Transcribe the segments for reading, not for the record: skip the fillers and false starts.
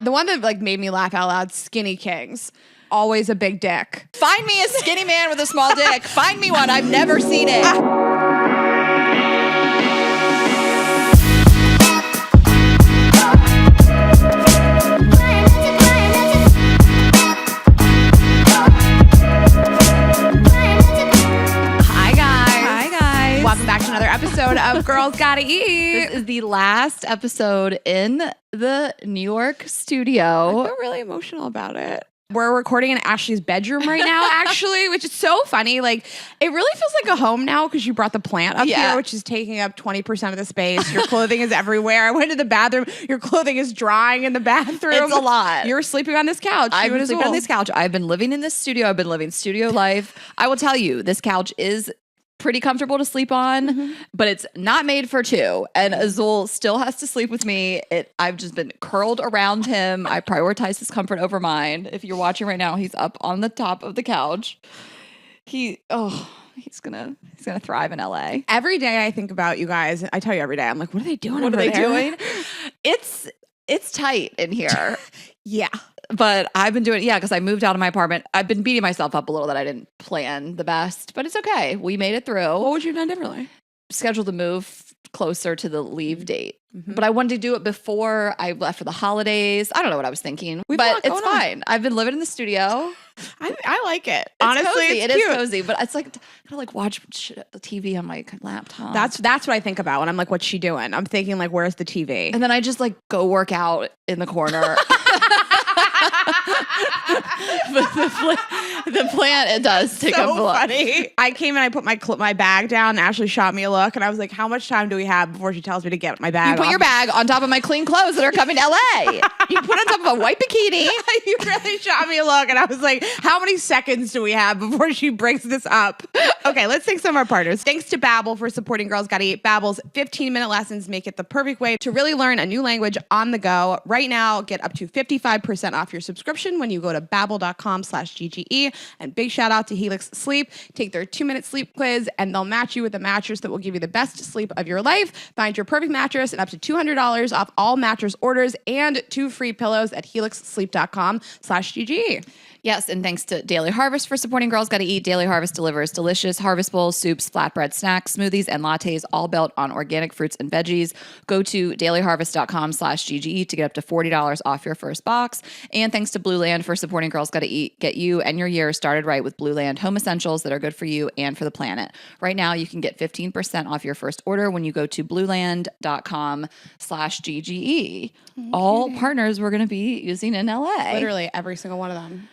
The one that like made me laugh out loud, Skinny Kings. Always a big dick. Find me a skinny man with a small dick. Find me one. I've never seen it. Welcome back to another episode of Girls Gotta Eat. This is the last episode in the New York studio. I feel really emotional about it. We're recording in Ashley's bedroom right now, actually, which is so funny. Like, it really feels like a home now because you brought the plant up here, which is taking up 20% of the space. Your clothing is everywhere. I went to the bathroom. Your clothing is drying in the bathroom. It's a lot. You're sleeping on this couch. I've been sleeping on this couch. I've been living in this studio. I've been living studio life. I will tell you, this couch is pretty comfortable to sleep on, but it's not made for two. And Azul still has to sleep with me. I've just been curled around him. I prioritize his comfort over mine. If you're watching right now, he's up on the top of the couch. He's gonna thrive in LA. Every day I think about you guys. I tell you every day, I'm like, what are they doing? What are they doing? It's tight in here. Yeah. But I've been doing, because I moved out of my apartment. I've been beating myself up a little that I didn't plan the best, but it's okay. We made it through. What would you have done differently? Scheduled the move closer to the leave date. But I wanted to do it before I left for the holidays. I don't know what I was thinking, but it's fine. I've been living in the studio. I like it. Honestly, Honestly, it is cozy, but it's like I gotta like watch the TV on my laptop. That's what I think about when I'm like, what's she doing? I'm thinking like, where's the TV? And then I just like go work out in the corner. But the plant, it does take up a lot. Funny. I came and I put my bag down. And Ashley shot me a look, and I was like, "How much time do we have before she tells me to get my bag?" You put your bag on top of my clean clothes that are coming to LA. You put it on top of a white bikini. You really shot me a look, and I was like, "How many seconds do we have before she breaks this up?" Okay, let's thank some of our partners. Thanks to Babbel for supporting Girls Gotta Eat. Babbel's 15-minute lessons make it the perfect way to really learn a new language on the go. Right now, get up to 55% off your subscription when you go to babbel.com/GGE. And big shout out to Helix Sleep. Take their 2-minute sleep quiz, and they'll match you with a mattress that will give you the best sleep of your life. Find your perfect mattress and up to $200 off all mattress orders and 2 free pillows at helixsleep.com/GGE. Yes, and thanks to Daily Harvest for supporting Girls Gotta Eat. Daily Harvest delivers delicious harvest bowls, soups, flatbread snacks, smoothies, and lattes, all built on organic fruits and veggies. Go to dailyharvest.com/GGE to get up to $40 off your first box. And thanks to Blue Land for supporting Girls Gotta Eat. Get you and your year started right with Blue Land home essentials that are good for you and for the planet. Right now, you can get 15% off your first order when you go to blueland.com/GGE. Okay. All partners we're going to be using in LA. Literally every single one of them.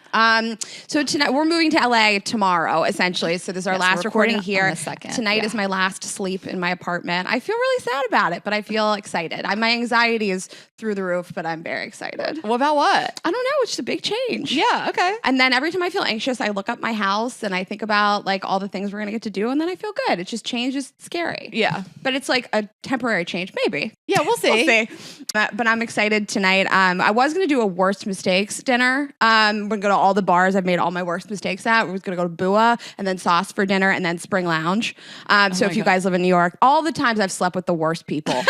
So tonight we're moving to LA tomorrow, essentially. So this is our last recording here. Tonight is my last sleep in my apartment. I feel really sad about it, but I feel excited. My anxiety is through the roof, but I'm very excited. What about what? I don't know. It's just a big change. Yeah. Okay. And then every time I feel anxious, I look up my house and I think about like all the things we're going to get to do. And then I feel good. It just change is scary. Yeah. But it's like a temporary change. Maybe. Yeah. We'll see. We'll see. But I'm excited tonight. I was going to do a worst mistakes dinner. We're going to go to all the bars I've made all my worst mistakes at. We're going to go to Bua and then Sauce for dinner and then Spring Lounge. So if you guys live in New York, all the times I've slept with the worst people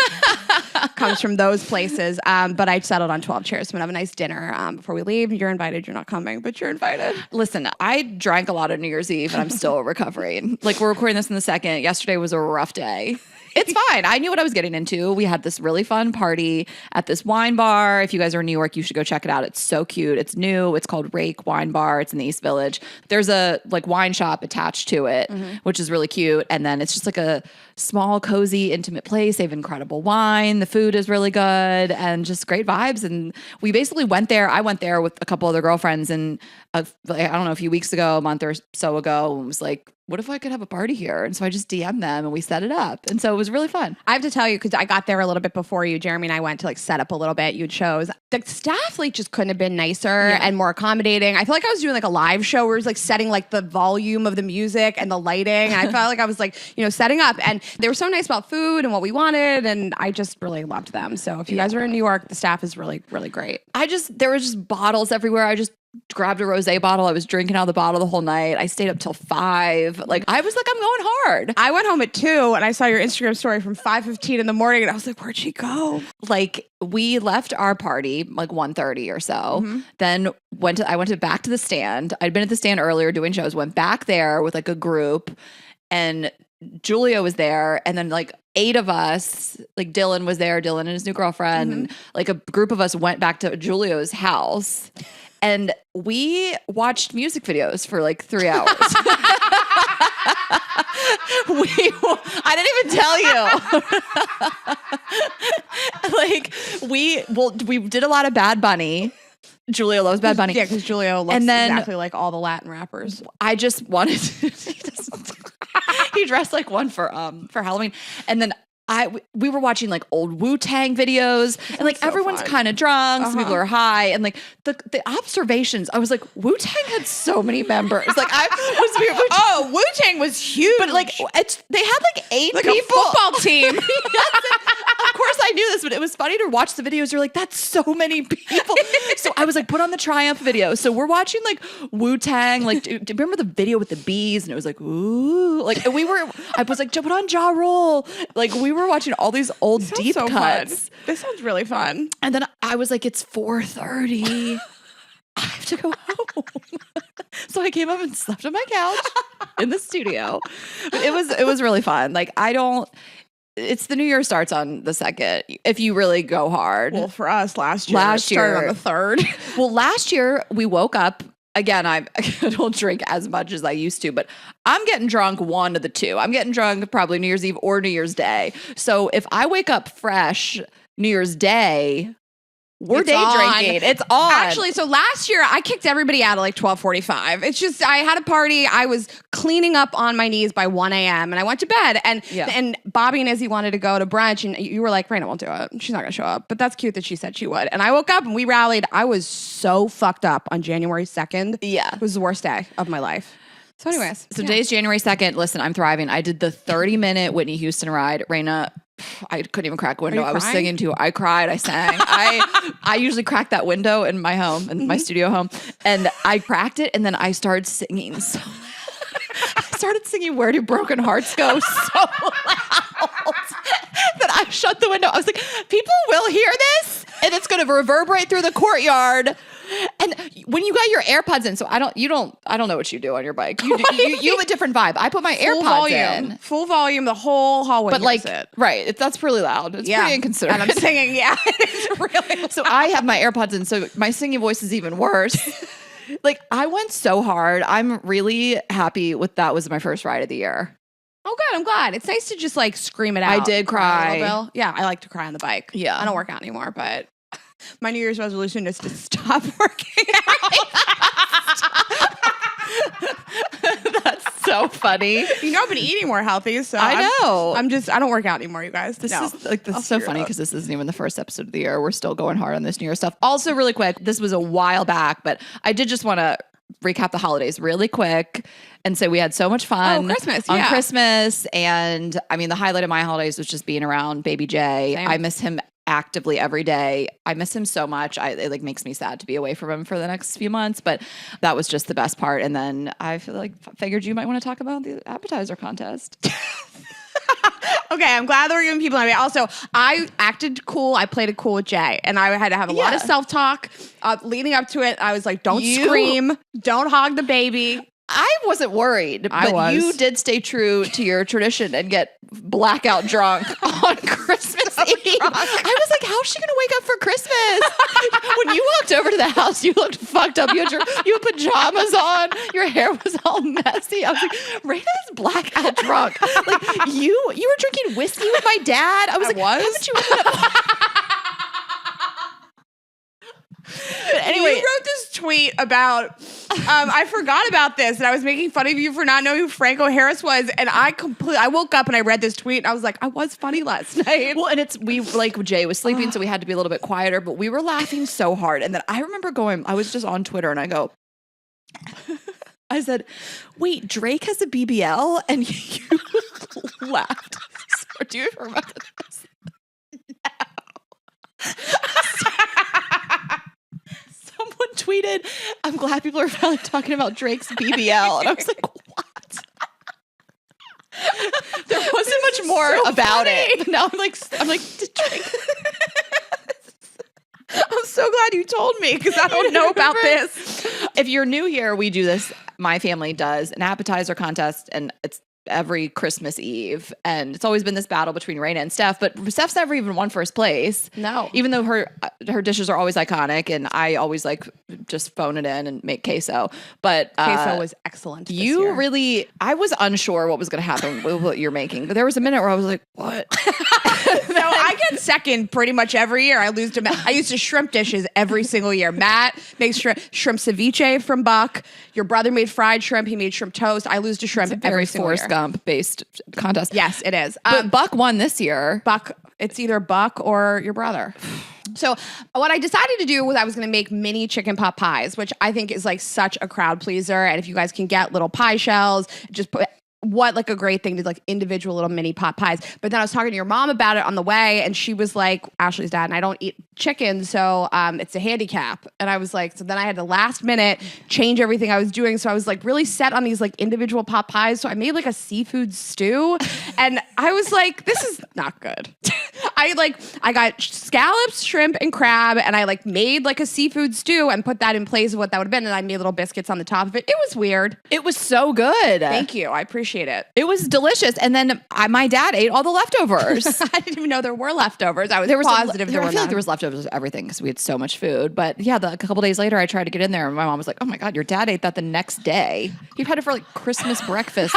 comes from those places. But I settled on 12 chairs. So I'm going to have a nice dinner before we leave. You're invited. You're not coming, but you're invited. Listen, I drank a lot on New Year's Eve and I'm still recovering. Like we're recording this in the second. Yesterday was a rough day. It's fine. I knew what I was getting into. We had this really fun party at this wine bar. If you guys are in New York, you should go check it out. It's so cute. It's new. It's called Rake Wine Bar. It's in the East Village. There's a like wine shop attached to it, which is really cute. And then it's just like a small, cozy, intimate place. They have incredible wine. The food is really good and just great vibes. And we basically went there. I went there with a couple other girlfriends and I don't know, a few weeks ago, a month or so ago, and was like, what if I could have a party here? And so I just DM'd them and we set it up. And so it was really fun. I have to tell you, because I got there a little bit before you, Jeremy and I went to like set up a little bit. You chose. The staff like just couldn't have been nicer and more accommodating. I feel like I was doing like a live show where it was like setting like the volume of the music and the lighting. And I felt like I was like, setting up. And they were so nice about food and what we wanted. And I just really loved them. So if you guys are in New York, the staff is really, really great. There was just bottles everywhere. I just grabbed a rosé bottle. I was drinking out of the bottle the whole night. I stayed up till 5. Like I was like, I'm going hard. I went home at 2 and I saw your Instagram story from 5:15 in the morning and I was like, where'd she go? Like we left our party like 1:30 or so. Then I went back to the stand. I'd been at the stand earlier doing shows, went back there with like a group, and Julia was there, and then like 8 of us, like Dylan was there, Dylan and his new girlfriend, and like a group of us went back to Julio's house, and we watched music videos for like 3 hours. I didn't even tell you. we did a lot of Bad Bunny. Julia loves Bad Bunny. Yeah, because Julia looks exactly like all the Latin rappers. I just wanted to, he dressed like one for Halloween. And then we were watching like old Wu-Tang videos, and like so everyone's kind of drunk, some people are high, and like the observations, I was like, Wu-Tang had so many members. Like oh, Wu-Tang was huge. But like they had like 8 like people. A football team. Of course I knew this, but it was funny to watch the videos. You're like, that's so many people. So I was like, put on the Triumph video. So we're watching like Wu-Tang. Like, do you remember the video with the bees? And it was like, ooh. Like, and I was like, put on Ja Rule. Like, we were watching all these old deep cuts. Fun. This sounds really fun. And then I was like, it's 4:30. I have to go home. So I came up and slept on my couch in the studio. But it was really fun. Like, it's the new year starts on the 2nd if you really go hard. Well, for us last year it started on the 3rd. Well, last year we woke up. Again, I don't drink as much as I used to, but I'm getting drunk one of the two. I'm getting drunk probably New Year's Eve or New Year's Day. So if I wake up fresh New Year's Day, we're day drinking. It's on. Actually, so last year I kicked everybody out at like 12:45. It's just I had a party. I was cleaning up on my knees by 1 a.m. and I went to bed. And Bobby and Izzy wanted to go to brunch, and you were like, Rayna won't do it. She's not gonna show up. But that's cute that she said she would. And I woke up and we rallied. I was so fucked up on January 2nd. Yeah, it was the worst day of my life. So, anyways, today's January 2nd. Listen, I'm thriving. I did the 30-minute Whitney Houston ride. Rayna, I couldn't even crack a window. I was singing to. I cried. I sang. I usually crack that window in my home, in my studio home, and I cracked it, and then I started singing. So I started singing "Where Do Broken Hearts Go" so loud that I shut the window. I was like, people will hear this, and it's going to reverberate through the courtyard. And when you got your AirPods in, so I don't know what you do on your bike. You have a different vibe. I put my AirPods in. Full volume, the whole hallway. But like, it. Right. That's really loud. It's pretty inconsiderate. And I'm singing, it's really loud. So I have my AirPods in, so my singing voice is even worse. Like, I went so hard. I'm really happy with that. Was my first ride of the year. Oh, good. I'm glad. It's nice to just like scream it out. I did cry. Yeah, I like to cry on the bike. Yeah. I don't work out anymore, but my New Year's resolution is to stop working out. That's so funny. You know, I've been eating more healthy, so I know. I don't work out anymore, you guys. This is so funny because this isn't even the first episode of the year. We're still going hard on this New Year stuff. Also, really quick, this was a while back, but I did just want to recap the holidays really quick and say we had so much fun on Christmas. And I mean, the highlight of my holidays was just being around baby Jay. Same. I miss him actively every day. I miss him so much. It like makes me sad to be away from him for the next few months, but that was just the best part. And then I figured you might want to talk about the appetizer contest. Okay, I'm glad that we're giving people an idea. Also, I acted cool. I played it cool with Jay, and I had to have a lot of self-talk leading up to it. I was like, don't scream. Don't hog the baby. I wasn't worried, but you did stay true to your tradition and get blackout drunk on Christmas Eve. I was like, how's she going to wake up for Christmas? When you walked over to the house, you looked fucked up. You had pajamas on. Your hair was all messy. I was like, Rayna's blackout drunk. Like, you were drinking whiskey with my dad. I was like, haven't you opened up? But anyway, you wrote this tweet about, I forgot about this, and I was making fun of you for not knowing who Franco Harris was, and I woke up and I read this tweet, and I was like, I was funny last night. Well, and Jay was sleeping, so we had to be a little bit quieter, but we were laughing so hard, and then I remember I was just on Twitter, and I said, wait, Drake has a BBL? And you laughed. So, do you remember this? No. Someone tweeted, I'm glad people are finally talking about Drake's BBL. And I was like, what? There wasn't much more so about funny. it. But now I'm like, did Drake? I'm so glad you told me because I don't know about this. If you're new here, we do this. My family does an appetizer contest, and it's every Christmas Eve. And it's always been this battle between Rayna and Steph, but Steph's never even won first place. No. Even though her dishes are always iconic, and I always like just phone it in and make queso. But Queso was excellent. This year. Really, I was unsure what was going to happen with what you're making, but there was a minute where I was like, what? So I get second pretty much every year. I lose to Matt. I used to shrimp dishes every single year. Matt makes shrimp ceviche from Buck. Your brother made fried shrimp. He made shrimp toast. I lose to shrimp every single year. Forrest Gump based contest. Yes, it is. But Buck won this year. Buck, it's either Buck or your brother. So what I decided to do was I was going to make mini chicken pot pies, which I think is like such a crowd pleaser. And if you guys can get little pie shells, just put what like a great thing to like individual little mini pot pies. But then I was talking to your mom about it on the way, and she was like, Ashley's dad and I don't eat chicken, so it's a handicap. And I was like, so then I had to last minute change everything I was doing. So I was like really set on these like individual pot pies. So I made like a seafood stew, and I was like, this is not good. I got scallops, shrimp, and crab, and I like made like a seafood stew and put that in place of what that would have been. And I made little biscuits on the top of it. It was weird. It was so good. Thank you. I appreciate it. It was delicious. And then my dad ate all the leftovers. I didn't even know there were leftovers. I was positive there were I feel like none. there was leftovers of everything because we had so much food. But yeah, a couple days later, I tried to get in there, and my mom was like, "Oh my god, your dad ate that the next day. You've had it for like Christmas breakfast."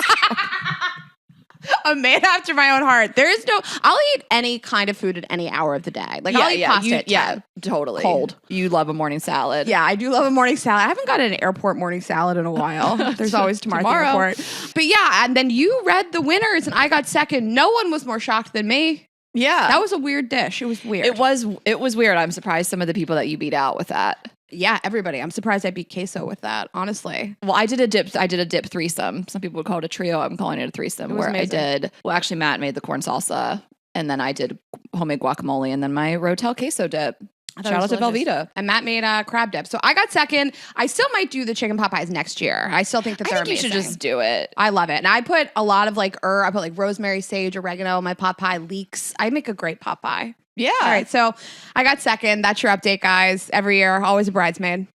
A man after my own heart. There is no. I'll eat any kind of food at any hour of the day. Like I'll eat pasta. At 10. Totally Cold. You love a morning salad. Yeah, I do love a morning salad. I haven't got an airport morning salad in a while. There's always tomorrow at the airport. But yeah, and then you read the winners, and I got second. No one was more shocked than me. Yeah, that was a weird dish. It was weird. It was weird. I'm surprised some of the people that you beat out with that. Yeah, everybody. I'm surprised I beat queso with that, honestly. Well, I did a dip threesome. Some people would call it a trio. I'm calling it a threesome. Where amazing. Actually, Matt made the corn salsa, and then I did homemade guacamole, and then my Rotel queso dip. Shout out to Velveeta. And Matt made a crab dip. So I got second. I still might do the chicken pot pies next year. I still think that they're amazing. You should just do it. I love it. And I put a lot of like I put like rosemary, sage, oregano in my pot pie. Leeks. I make a great pot pie. Yeah. All right. So I got second. That's your update, guys. Every year, always a bridesmaid.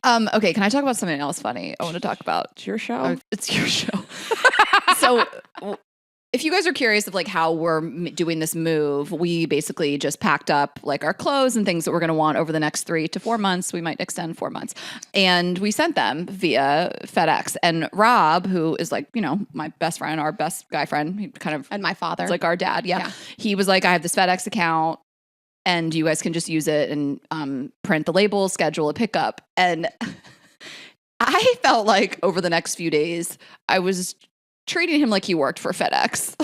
Okay. Can I talk about something else funny? I want to talk about. It's your show. It's your show. So if you guys are curious of like how we're doing this move, we basically just packed up like our clothes and things that we're going to want over the next 3 to 4 months. We might extend 4 months, and we sent them via FedEx. And Rob, who is like, you know, my best friend, our best guy friend, he kind of, and my father, it's like our dad. Yeah. He was like, I have this FedEx account, and you guys can just use it and print the labels, schedule a pickup. And I felt like over the next few days, I was treating him like he worked for FedEx.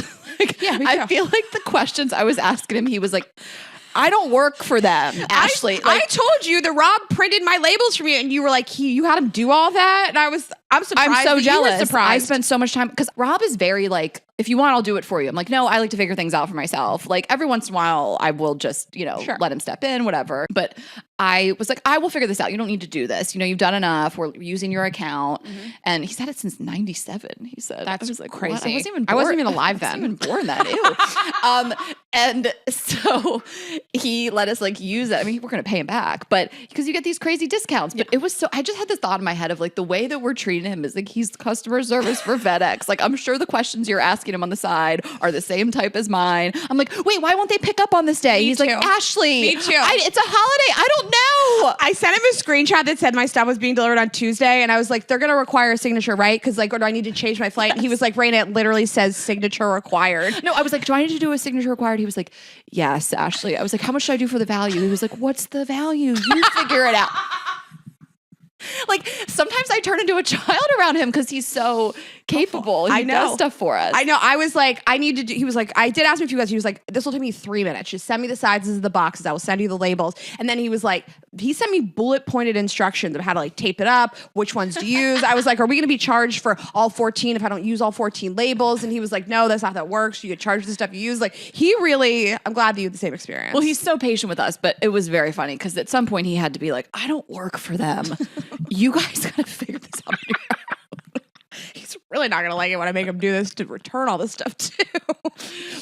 I feel like the questions I was asking him, he was like, I don't work for them, Ashley. I told you that Rob printed my labels for me, and you were like, you had him do all that? And I'm surprised. I'm so jealous. You were surprised. I spent so much time because Rob is very like, if you want, I'll do it for you. I'm like, no, I like to figure things out for myself. Like every once in a while, I will just, let him step in, whatever. But I was like, I will figure this out. You don't need to do this. You've done enough. We're using your account. Mm-hmm. And he's had it since 97. He said, that's was like, crazy. What? I wasn't even alive then. I wasn't even born then. Ew. And so he let us like use it. I mean, we're going to pay him back, but because you get these crazy discounts. But it was I just had this thought in my head of like the way that we're treating him is like he's customer service for FedEx. Like I'm sure the questions you're asking him on the side are the same type as mine. I'm like, wait, why won't they pick up on this day? He's like, Ashley, me too. It's a holiday. I don't know. I sent him a screenshot that said my stuff was being delivered on Tuesday, and I was like, they're going to require a signature, right? Because like, or do I need to change my flight? And he was like, Rayna, it literally says signature required. No, I was like, do I need to do a signature required? He was like, yes, Ashley. I was like, how much should I do for the value? He was like, what's the value? You figure it out. Like sometimes I turn into a child around him because he's so capable. He does stuff for us. I know. I was like, I need to do, he was like, I did ask me a few questions. He was like, this will take me 3 minutes. Just send me the sizes of the boxes. I will send you the labels. And then he was like, he sent me bullet pointed instructions of how to like tape it up, which ones to use. I was like, are we going to be charged for all 14 if I don't use all 14 labels? And he was like, no, that's not how that works. You get charged for the stuff you use. Like he really, I'm glad that you had the same experience. Well, he's so patient with us, but it was very funny because at some point he had to be like, I don't work for them. You guys got to figure this out. He's really not going to like it when I make him do this to return all this stuff too.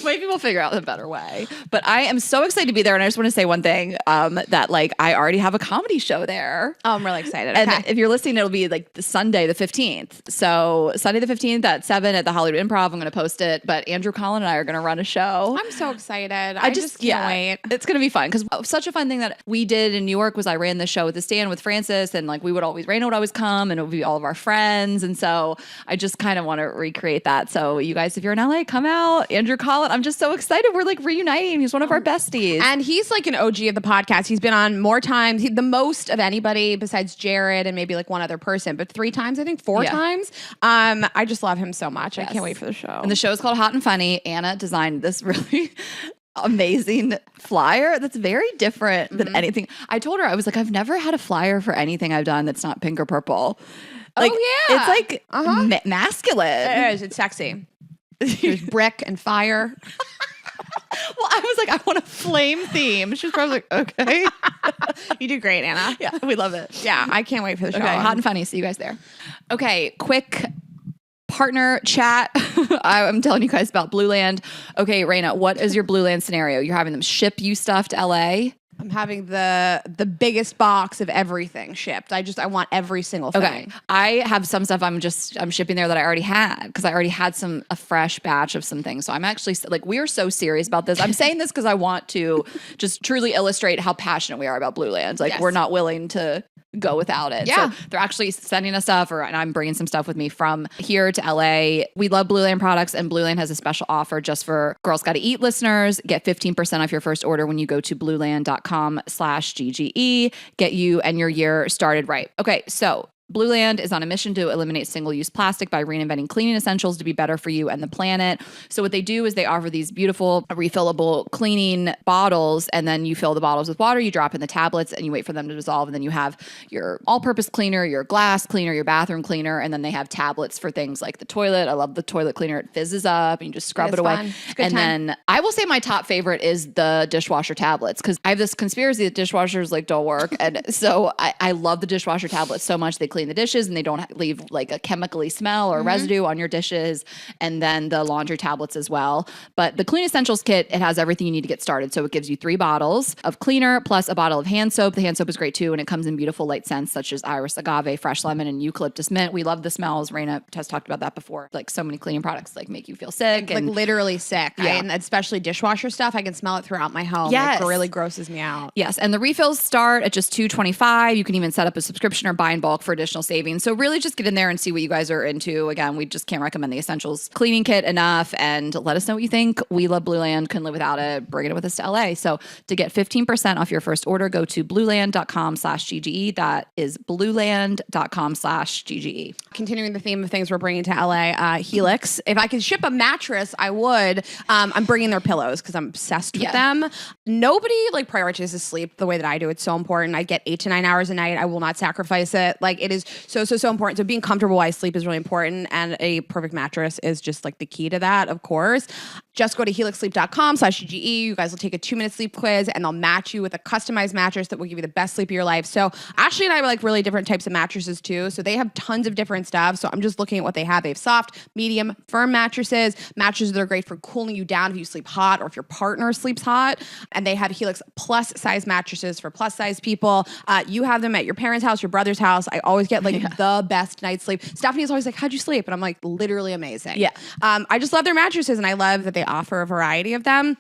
Maybe we'll figure out a better way. But I am so excited to be there. And I just want to say one thing, that like I already have a comedy show there. Oh, I'm really excited. And okay. if you're listening, it'll be like the Sunday, the 15th. So Sunday, the 15th at 7 at the Hollywood Improv. I'm going to post it. But Andrew Collin and I are going to run a show. I'm so excited. I just can't wait. It's going to be fun because such a fun thing that we did in New York was I ran the show with the stand with Francis, and like Rayna would always come, and it would be all of our friends. And so I just kind of want to recreate that. So you guys, if you're in LA, come out. Andrew Collin, I'm just so excited. We're like reuniting. He's one of our besties. And he's like an OG of the podcast. He's been on more times, the most of anybody besides Jared and maybe like one other person, but 3 times, I think 4 times. I just love him so much. Yes. I can't wait for the show. And the show is called Hot and Funny. Anna designed this really amazing flyer that's very different than anything. I told her, I was like, I've never had a flyer for anything I've done that's not pink or purple. Like, oh yeah, it's like masculine. It is. It's sexy. There's brick and fire. Well, I was like, I want a flame theme. She was probably like, okay. You do great, Anna. Yeah, we love it. Yeah, I can't wait for the show. Okay, Hot and Funny. See you guys there. Okay, quick partner chat. I'm telling you guys about Blue Land. Okay, Rayna, what is your Blue Land scenario? You're having them ship you stuff to LA? I'm having the biggest box of everything shipped. I want every single thing. Okay. I have some stuff I'm shipping there that I already had because I already had a fresh batch of some things. So I'm actually like, we are so serious about this. I'm saying this because I want to just truly illustrate how passionate we are about Blue Land. Like we're not willing to go without it. Yeah. So they're actually sending us stuff, and I'm bringing some stuff with me from here to LA. We love Blue Land products, and Blue Land has a special offer just for Girls Gotta Eat listeners. Get 15% off your first order when you go to blueland.com/GGE. Get you and your year started right. Okay, so Blue Land is on a mission to eliminate single-use plastic by reinventing cleaning essentials to be better for you and the planet. So what they do is they offer these beautiful refillable cleaning bottles, and then you fill the bottles with water, you drop in the tablets, and you wait for them to dissolve, and then you have your all-purpose cleaner, your glass cleaner, your bathroom cleaner, and then they have tablets for things like the toilet. I love the toilet cleaner. It fizzes up, and you just scrub it away. And then I will say my top favorite is the dishwasher tablets, because I have this conspiracy that dishwashers like don't work, and so I love the dishwasher tablets so much. They clean the dishes and they don't leave like a chemically smell or residue on your dishes, and then the laundry tablets as well. But the Clean Essentials kit, it has everything you need to get started. So it gives you 3 bottles of cleaner plus a bottle of hand soap. The hand soap is great too, and it comes in beautiful light scents such as iris agave, fresh lemon, and eucalyptus mint. We love the smells. Rayna has talked about that before. Like so many cleaning products like make you feel sick. Like literally sick. Yeah. And especially dishwasher stuff. I can smell it throughout my home. Yes. It really grosses me out. Yes. And the refills start at just $2.25. You can even set up a subscription or buy in bulk for additional savings. So really just get in there and see what you guys are into. Again, we just can't recommend the Essentials cleaning kit enough, and let us know what you think. We love Blue Land, couldn't live without it. Bring it with us to LA. So to get 15% off your first order, go to blueland.com/GGE. That is blueland.com/GGE. Continuing the theme of things we're bringing to LA, Helix. If I could ship a mattress, I would. I'm bringing their pillows because I'm obsessed with them. Nobody like prioritizes sleep the way that I do. It's so important. I get 8 to 9 hours a night. I will not sacrifice it. Like it is so important. So being comfortable while I sleep is really important, and a perfect mattress is just like the key to that, of course. Just go to helixsleep.com/GGE. You guys will take a 2-minute sleep quiz, and they'll match you with a customized mattress that will give you the best sleep of your life. So Ashley and I like really different types of mattresses too. So they have tons of different stuff. So I'm just looking at what they have. They have soft, medium, firm mattresses that are great for cooling you down if you sleep hot or if your partner sleeps hot. And they have Helix plus size mattresses for plus size people. You have them at your parents' house, your brother's house. I always get like the best night's sleep. Stephanie's always like, how'd you sleep? And I'm like, literally amazing. Yeah. I just love their mattresses, and I love that they offer a variety of them.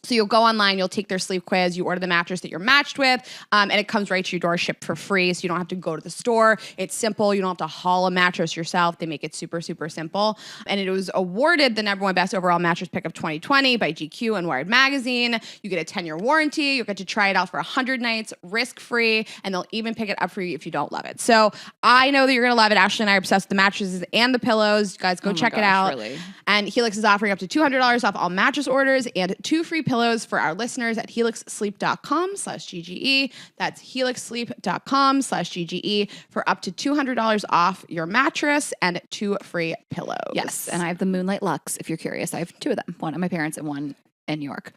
So you'll go online, you'll take their sleep quiz, you order the mattress that you're matched with, and it comes right to your door, shipped for free. So you don't have to go to the store. It's simple. You don't have to haul a mattress yourself. They make it super, super simple. And it was awarded the #1 best overall mattress pick of 2020 by GQ and Wired Magazine. You get a 10-year warranty. You'll get to try it out for 100 nights, risk-free, and they'll even pick it up for you if you don't love it. So I know that you're going to love it. Ashley and I are obsessed with the mattresses and the pillows. You guys go check it out. Really? And Helix is offering up to $200 off all mattress orders and 2 free pillows for our listeners at helixsleep.com/GGE. That's helixsleep.com/GGE for up to $200 off your mattress and 2 free pillows. Yes, and I have the Moonlight Luxe, if you're curious. I have 2 of them, one at my parents and one in New York.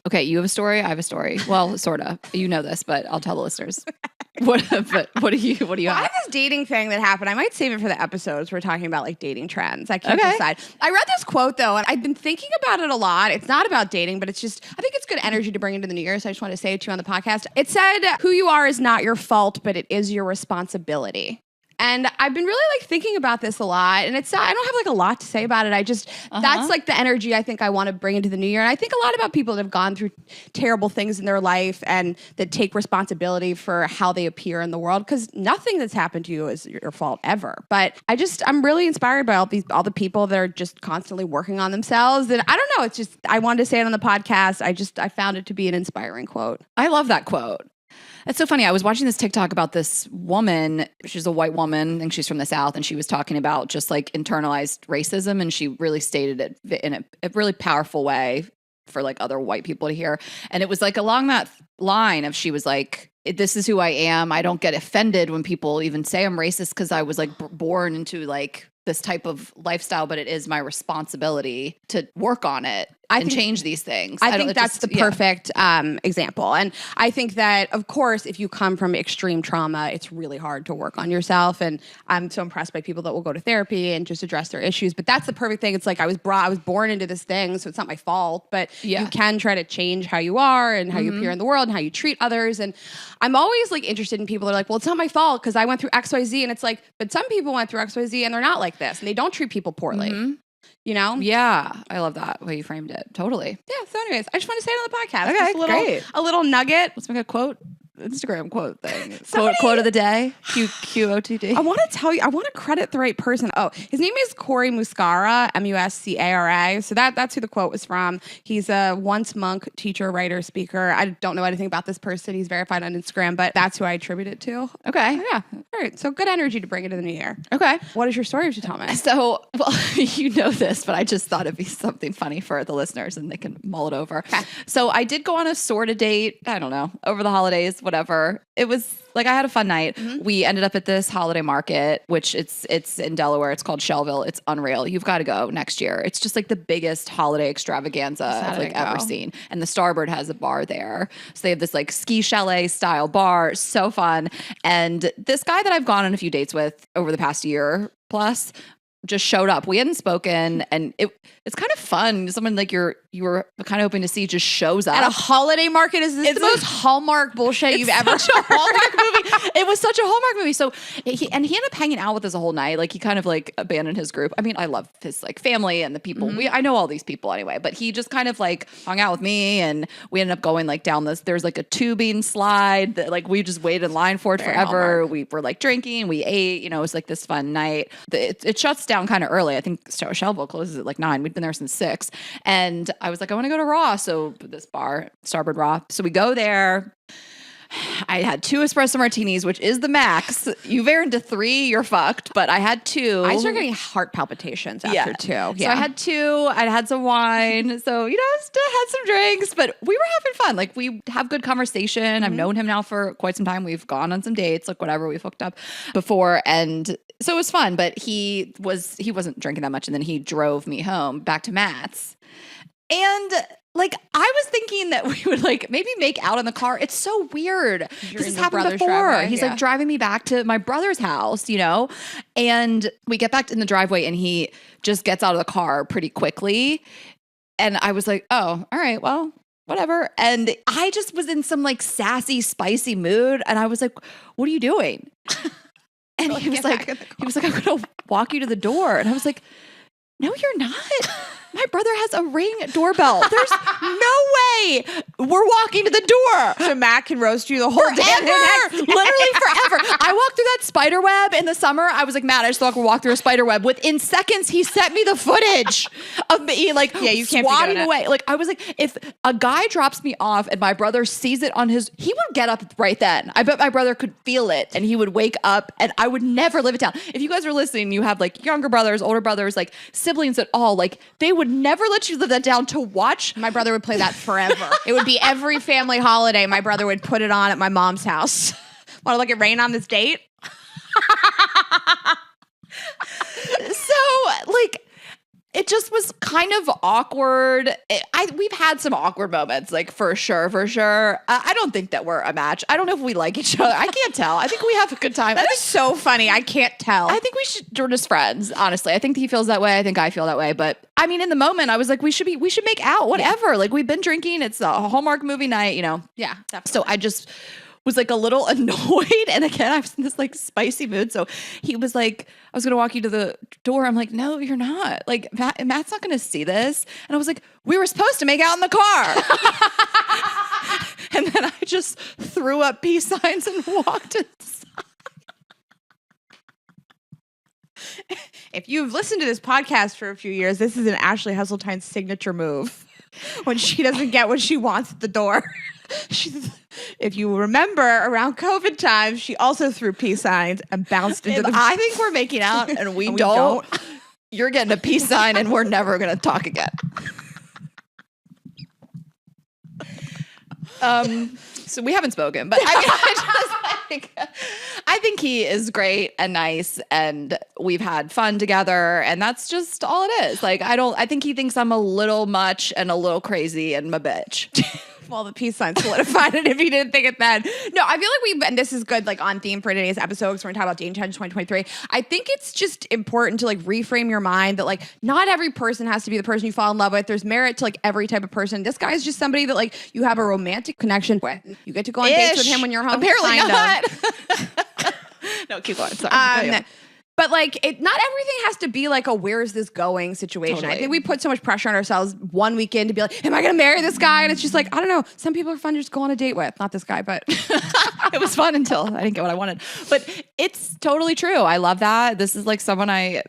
Okay, you have a story, I have a story. Well, sort of. You know this, but I'll tell the listeners. What do you I have? have this dating thing that happened. I might save it for the episodes. We're talking about like dating trends. I can't decide. I read this quote though, and I've been thinking about it a lot. It's not about dating, but it's just, I think it's good energy to bring into the new year. So I just want to say it to you on the podcast. It said, who you are is not your fault, but it is your responsibility. And I've been really like thinking about this a lot, and it's I don't have like a lot to say about it. I just that's like the energy I think I want to bring into the new year. And I think a lot about people that have gone through terrible things in their life and that take responsibility for how they appear in the world, because nothing that's happened to you is your fault ever. But I'm really inspired by all the people that are just constantly working on themselves. And I don't know, it's just I wanted to say it on the podcast. I found it to be an inspiring quote. I love that quote. It's so funny. I was watching this TikTok about this woman. She's a white woman. I think she's from the South. And she was talking about just like internalized racism. And she really stated it in a really powerful way for like other white people to hear. And it was like along that line of, she was like, this is who I am. I don't get offended when people even say I'm racist, because I was like born into like this type of lifestyle, but it is my responsibility to work on it and change these things. I think that's the perfect example. And I think that, of course, if you come from extreme trauma, it's really hard to work on yourself. And I'm so impressed by people that will go to therapy and just address their issues. But that's the perfect thing. It's like I was born into this thing, so it's not my fault. But you can try to change how you are and how you appear in the world and how you treat others. And I'm always like interested in people that are like, well, it's not my fault because I went through XYZ. And it's like, but some people went through XYZ and they're not like this, and they don't treat people poorly. You know? Yeah. I love that way you framed it. Totally. Yeah. So anyways, I just want to say it on the podcast. Okay, Just a little nugget. Let's make a quote. Instagram quote thing. Quote of the day. QOTD. I want to tell you, I want to credit the right person. Oh, his name is Corey Muscara, Muscara. So that's who the quote was from. He's a once monk, teacher, writer, speaker. I don't know anything about this person. He's verified on Instagram, but that's who I attribute it to. Okay. Yeah. All right. So good energy to bring into the new year. Okay. What is your story to tell me? So, well, you know this, but I just thought it'd be something funny for the listeners and they can mull it over. Okay. So I did go on a sort of date, I don't know, over the holidays, whatever. It was like, I had a fun night. We ended up at this holiday market, which it's in Delaware. It's called Shellville. It's unreal. You've got to go next year. It's just like the biggest holiday extravaganza I've like ever seen. And the Starboard has a bar there. So they have this like ski chalet style bar. So fun. And this guy that I've gone on a few dates with over the past year plus just showed up. We hadn't spoken, and it's kind of fun. Someone like you were kind of hoping to see just shows up at a holiday market. Is this the most Hallmark bullshit you've ever? Such a Hallmark movie. It was such a Hallmark movie. So he ended up hanging out with us a whole night. Like he kind of like abandoned his group. I mean, I love his like family and the people. I know all these people anyway, but he just kind of like hung out with me, and we ended up going like down this. There's like a tubing slide that like we just waited in line for it forever. Hallmark. We were like drinking, we ate. It was like this fun night. It shuts down kind of early. I think Shellville closes at like 9. We'd been there since 6. And I was like, I want to go to Raw. So this bar, Starboard Raw. So we go there. I had 2 espresso martinis, which is the max. You veer into 3, you're fucked. But I had 2. I started getting heart palpitations after 2. Yeah. So I had 2. I had some wine. So, still had some drinks. But we were having fun. Like, we have good conversation. I've known him now for quite some time. We've gone on some dates, like whatever. We've hooked up before. And so it was fun. But he wasn't drinking that much. And then he drove me home back to Matt's. And like, I was thinking that we would like maybe make out in the car. It's so weird. This has happened before. Driveway, He's like driving me back to my brother's house, and we get back in the driveway and he just gets out of the car pretty quickly. And I was like, oh, all right, well, whatever. And I just was in some like sassy, spicy mood. And I was like, what are you doing? And he was like, I'm going to walk you to the door. And I was like, no, you're not. My brother has a Ring doorbell. There's no way we're walking to the door. So Matt can roast you the whole day. Literally forever. I walked through that spider web in the summer. I was like, Matt, I just thought we'd walk through a spider web. Within seconds, he sent me the footage of me like you can't swatting be doing away. Like I was like, if a guy drops me off and my brother sees it on his, he would get up right then. I bet my brother could feel it and he would wake up and I would never live it down. If you guys are listening, you have like younger brothers, older brothers, like siblings at all, like they would never let you live that down to watch. My brother would play that forever. It would be every family holiday. My brother would put it on at my mom's house. Want to look at Rayna on this date? So, like, it just was kind of awkward. We've had some awkward moments, like for sure. I don't think that we're a match. I don't know if we like each other. I can't tell. I think we have a good time. That is so funny. I can't tell. I think we're just friends. Honestly, I think he feels that way. I think I feel that way. But I mean, in the moment, I was like, we should make out, whatever. Yeah. Like we've been drinking. It's a Hallmark movie night, you know. Yeah, definitely. So I just was like a little annoyed. And again, I was in this like spicy mood. So he was like, I was going to walk you to the door. I'm like, no, you're not. Like Matt's not going to see this. And I was like, we were supposed to make out in the car. And then I just threw up peace signs and walked inside. If you've listened to this podcast for a few years, this is an Ashley Hesseltine's signature move. When she doesn't get what she wants at the door. If you remember, around COVID times, she also threw peace signs and bounced into the... I think we're making out and we don't. You're getting a peace sign and we're never going to talk again. So we haven't spoken, but I think he is great and nice and we've had fun together and that's just all it is. Like, I think he thinks I'm a little much and a little crazy and I'm a bitch. Well, the peace sign solidified it if you didn't think it then. No, I feel like and this is good, like on theme for today's episode, because we're going to talk about dating trends 2023. I think it's just important to like reframe your mind that like not every person has to be the person you fall in love with. There's merit to like every type of person. This guy is just somebody that like you have a romantic connection with. You get to go on dates with him when you're home. Apparently not. No, keep going. Sorry. But like, not everything has to be like a where's this going situation. Totally. I think we put so much pressure on ourselves one weekend to be like, am I going to marry this guy? And it's just like, I don't know. Some people are fun to just go on a date with. Not this guy, but it was fun until I didn't get what I wanted. But it's totally true. I love that. This is like someone I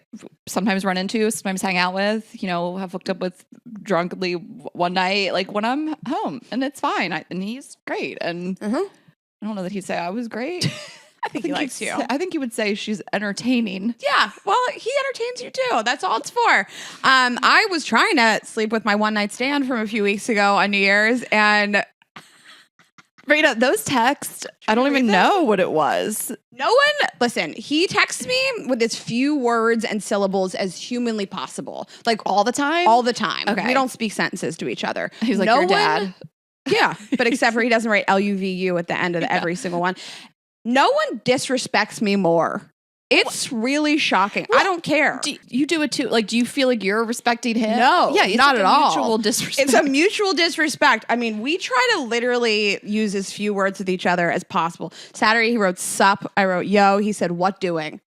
sometimes run into, sometimes hang out with, you know, have hooked up with drunkenly one night, like when I'm home and it's fine. And he's great. And I don't know that he'd say I was great. I think he likes you. I think he would say she's entertaining. Yeah. Well, he entertains you too. That's all it's for. I was trying to sleep with my one night stand from a few weeks ago on New Year's and Rayna, those texts, I don't even know what it was. No one, listen, he texts me with as few words and syllables as humanly possible. Like all the time? All the time. Okay. We don't speak sentences to each other. He's like, your dad. Yeah. But except for he doesn't write LUVU at the end of every single one. No one disrespects me more. It's really shocking. Well, I don't care. You do it too. Like, do you feel like you're respecting him? No, yeah, it's not like at all. Mutual disrespect. It's a mutual disrespect. I mean, we try to literally use as few words with each other as possible. Saturday, he wrote sup. I wrote yo. He said, what doing?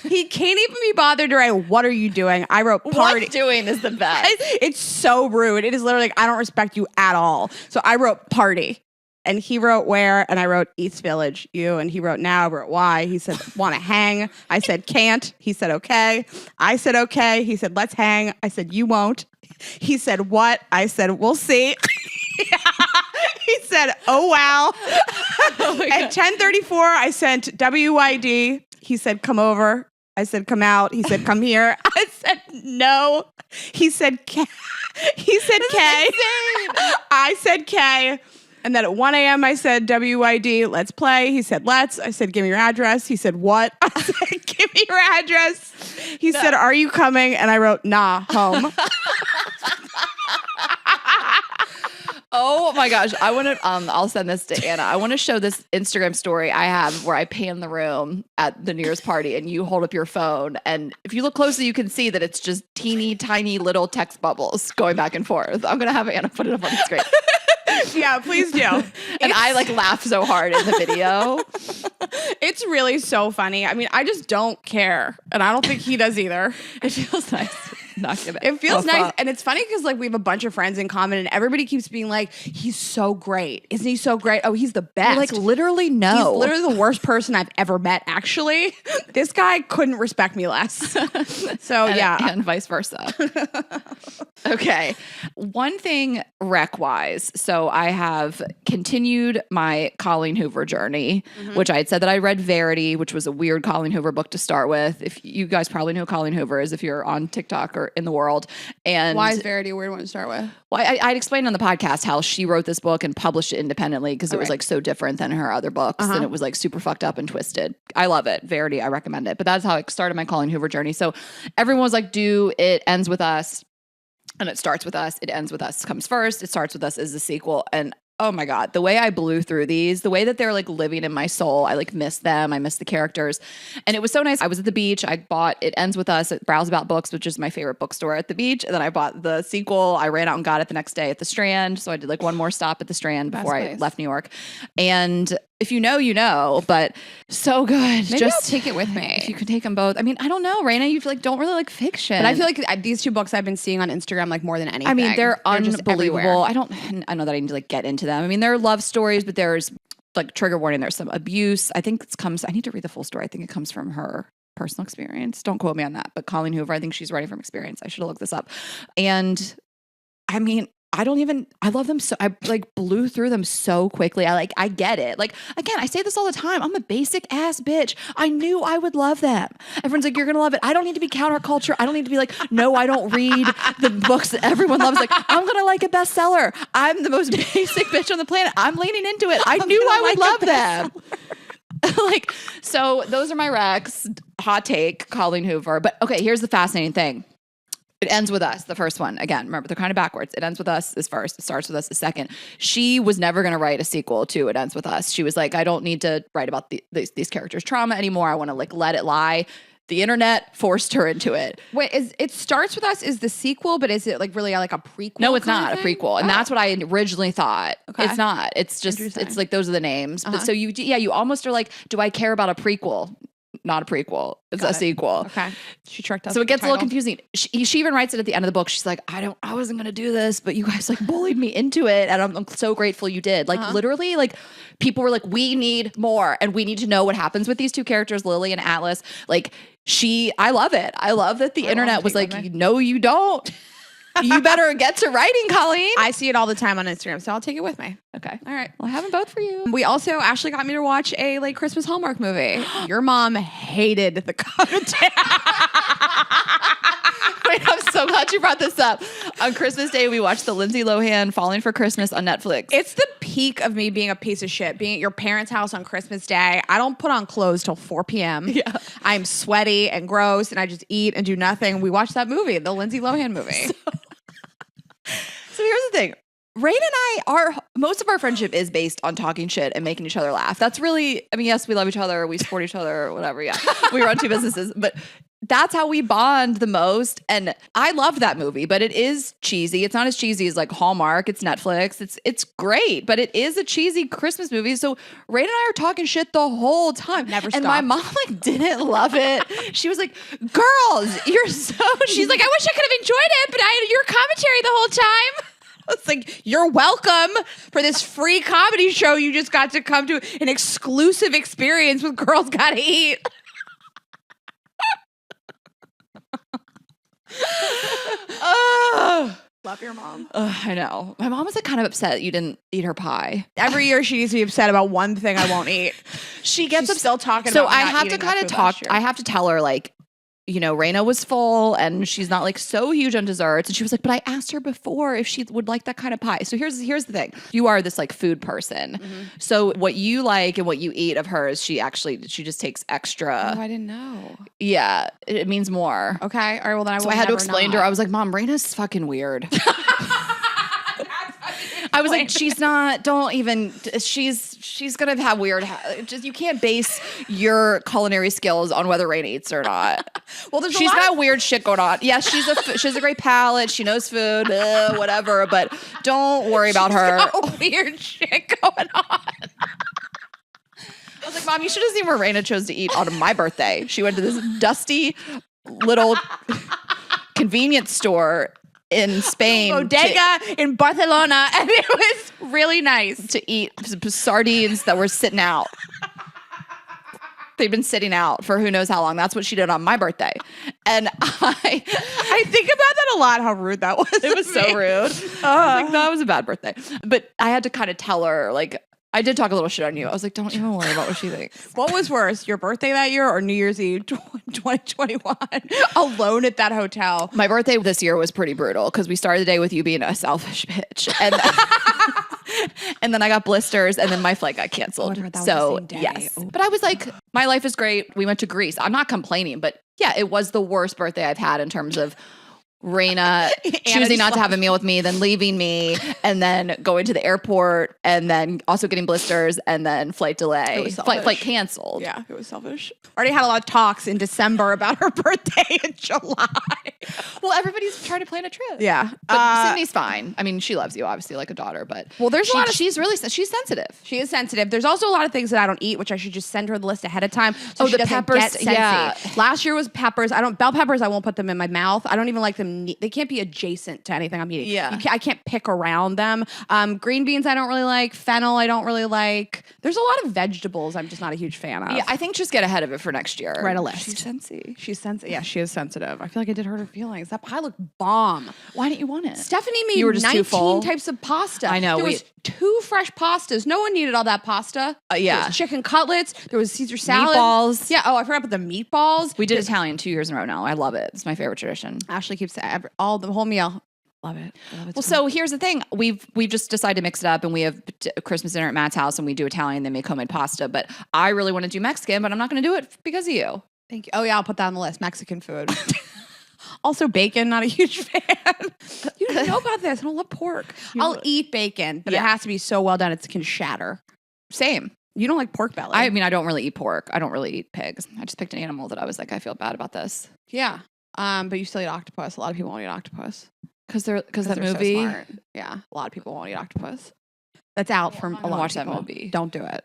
He can't even be bothered to write, what are you doing? I wrote party. What doing is the best. It's so rude. It is literally like, I don't respect you at all. So I wrote party. And he wrote where, and I wrote East Village, you, and he wrote now, I wrote why. He said, want to hang? I said, can't. He said, okay. I said, okay. He said, let's hang. I said, you won't. He said, what? I said, we'll see. He said, oh, wow. At 10:34, I sent WYD. He said, come over. I said, come out. He said, come here. I said, no. He said, K. He said, K. I said, K. And then at 1 a.m., I said, WYD, let's play. He said, let's. I said, give me your address. He said, what? I said, give me your address. He said, are you coming? And I wrote, nah, home. Oh my gosh. I want to, I'll send this to Anna. I want to show this Instagram story I have where I pan the room at the New Year's party and you hold up your phone. And if you look closely, you can see that it's just teeny tiny little text bubbles going back and forth. I'm going to have Anna put it up on the screen. Yeah, please do. And I like laugh so hard in the video. It's really so funny. I mean, I just don't care. And I don't think he does either. It feels nice. Not gonna. It feels nice. And it's funny because like we have a bunch of friends in common and everybody keeps being like, he's so great. Isn't he so great? Oh, he's the best. Like literally no. He's literally the worst person I've ever met, actually. This guy couldn't respect me less. So and vice versa. Okay. One thing rec-wise. So I have continued my Colleen Hoover journey, which I had said that I read Verity, which was a weird Colleen Hoover book to start with. If you guys probably know who Colleen Hoover is if you're on TikTok or in the world. And why is Verity a weird one to start with? Well, I'd explained on the podcast how she wrote this book and published it independently because it was like so different than her other books and it was like super fucked up and twisted. I love it. Verity, I recommend it. But that's how I started my Colleen Hoover journey. So everyone was like, It Ends With Us. And it starts with us. It ends with us. Comes first. It starts with us as the sequel. And oh my God, the way I blew through these, the way that they're like living in my soul, I like miss them. I miss the characters. And it was so nice. I was at the beach. I bought It Ends With Us at Browse About Books, which is my favorite bookstore at the beach. And then I bought the sequel. I ran out and got it the next day at the Strand. So I did like one more stop at the Strand before I left New York. And if you know, you know, but so good. Maybe I'll take it with me. If you could take them both. I mean, I don't know, Rayna, you like don't really like fiction. But I feel like these two books I've been seeing on Instagram like more than anything. I mean, they're just unbelievable. everywhere. I know that I need to like get into them. I mean, they're love stories, but there's like trigger warning. There's some abuse. I think I need to read the full story. I think it comes from her personal experience. Don't quote me on that. But Colleen Hoover, I think she's writing from experience. I should have looked this up. And I mean, I love them so, I like blew through them so quickly. I get it. Like, again, I say this all the time. I'm a basic ass bitch. I knew I would love them. Everyone's like, you're going to love it. I don't need to be counterculture. I don't need to be like, no, I don't read the books that everyone loves. Like, I'm going to like a bestseller. I'm the most basic bitch on the planet. I'm leaning into it. I knew I would love them. Like, so those are my recs. Hot take, Colleen Hoover. But okay, here's the fascinating thing. It Ends With Us, the first one. Again, remember, they're kind of backwards. It Ends With Us is first. It Starts With Us is second. She was never going to write a sequel to It Ends With Us. She was like, I don't need to write about these characters' trauma anymore. I want to like let it lie. The internet forced her into it. Wait, It Starts With Us is the sequel, but is it like really like a prequel? No, it's not a prequel. And that's what I originally thought. Okay. It's not. It's just, it's like those are the names. But so you almost are like, do I care about a prequel? Not a prequel. It's a sequel. Okay. She tricked us. So it gets a little confusing. She even writes it at the end of the book. She's like, I wasn't going to do this, but you guys like bullied me into it. And I'm so grateful you did. Like literally like people were like, we need more. And we need to know what happens with these two characters, Lily and Atlas. Like I love it. I love that the internet was like, no, you don't. You better get to writing, Colleen. I see it all the time on Instagram, so I'll take it with me. Okay. All right. Well, I have them both for you. We also, Ashley got me to watch a like Christmas Hallmark movie. Your mom hated the commentary. Wait, I'm so glad you brought this up. On Christmas Day, we watched the Lindsay Lohan Falling for Christmas on Netflix. It's the peak of me being a piece of shit, being at your parents' house on Christmas Day. I don't put on clothes till 4 p.m. Yeah. I'm sweaty and gross, and I just eat and do nothing. We watched that movie, the Lindsay Lohan movie. So here's the thing. Rayna and I, most of our friendship is based on talking shit and making each other laugh. That's really, I mean, yes, we love each other. We support each other, whatever. Yeah. We run two businesses, but that's how we bond the most. And I loved that movie, but it is cheesy. It's not as cheesy as like Hallmark. It's Netflix. It's great, but it is a cheesy Christmas movie. So Rayna and I are talking shit the whole time. Never And stopped. my mom like didn't love it. She was like, girls, you're so... She's like, I wish I could have enjoyed it, but I had your commentary the whole time. It's like, you're welcome for this free comedy show. You just got to come to an exclusive experience with Girls Gotta Eat. Oh, love your mom. I know. My mom was like kind of upset you didn't eat her pie. Every year she needs to be upset about one thing I won't eat. She's still talking so about I have to kind of talk. I have to tell her like, you know, Rayna was full and she's not like so huge on desserts. And she was like, but I asked her before if she would like that kind of pie. So here's the thing. You are this like food person. Mm-hmm. So what you like and what you eat of hers, she just takes extra. Oh, I didn't know. Yeah. It means more. Okay. All right. Well, then I had to explain to her. I was like, Mom, Rayna's fucking weird. I was like, she's not, don't even, she's going to have weird, just, you can't base your culinary skills on whether Rayna eats or not. Well, she's got weird shit going on. Yes, she has a great palate. She knows food, whatever, but don't worry about her. Got weird shit going on. I was like, Mom, you should have seen where Rayna chose to eat on my birthday. She went to this dusty little convenience store in Spain bodega in Barcelona, and it was really nice to eat sardines that were sitting out. They've been sitting out for who knows how long. That's what she did on my birthday. And I think about that a lot, how rude that was. It was so rude. I was like, that was a bad birthday. But I had to kind of tell her, like, I did talk a little shit on you. I was like, don't even worry about what she thinks. What was worse, your birthday that year or New Year's Eve 2021 alone at that hotel? My birthday this year was pretty brutal because we started the day with you being a selfish bitch. And then I got blisters and then my flight got canceled. So, yes. Ooh. But I was like, my life is great. We went to Greece. I'm not complaining, but yeah, it was the worst birthday I've had in terms of Rayna choosing not to have a meal with me, then leaving me, and then going to the airport, and then also getting blisters, and then flight delay, flight canceled. Yeah, it was selfish. Already had a lot of talks in December about her birthday in July. Well, everybody's trying to plan a trip. Yeah, but Sydney's fine. I mean, she loves you, obviously, like a daughter. But there's a lot of she's sensitive. She is sensitive. There's also a lot of things that I don't eat, which I should just send her the list ahead of time. So she the doesn't peppers. Get sensey. Yeah. Last year was peppers. Bell peppers. I won't put them in my mouth. I don't even like them. They can't be adjacent to anything I'm eating. Yeah. I can't pick around them. Green beans I don't really like. Fennel I don't really like. There's a lot of vegetables I'm just not a huge fan of. Yeah, I think just get ahead of it for next year. Write a list. She's sensitive. She's sensitive. Yeah, she is sensitive. I feel like I did hurt her feelings. That pie looked bomb. Why didn't you want it? Stephanie made You were just 19 too full? types of pasta. I know, There was 2 fresh pastas. No one needed all that pasta. Yeah. There was chicken cutlets. There was Caesar salad. Meatballs. Yeah. Oh, I forgot about the meatballs. We did Italian 2 years in a row now. I love it. It's my favorite tradition. Ashley keeps the whole meal. Love it. Well, so here's the thing. We've just decided to mix it up, and we have Christmas dinner at Matt's house, and we do Italian. They make homemade pasta, but I really want to do Mexican, but I'm not going to do it because of you. Thank you. Oh yeah, I'll put that on the list. Mexican food. Also bacon, not a huge fan. You don't know about this. I don't love pork. I'll eat bacon, but it has to be so well done it can shatter. Same. You don't like pork belly. I mean, I don't really eat pork. I don't really eat pigs. I just picked an animal that I was like, I feel bad about this. Yeah. But you still eat octopus. A lot of people won't eat octopus. Because that they're movie. So smart. Yeah. A lot of people won't eat octopus. That's out from a lot watch of people. that movie. Don't do it.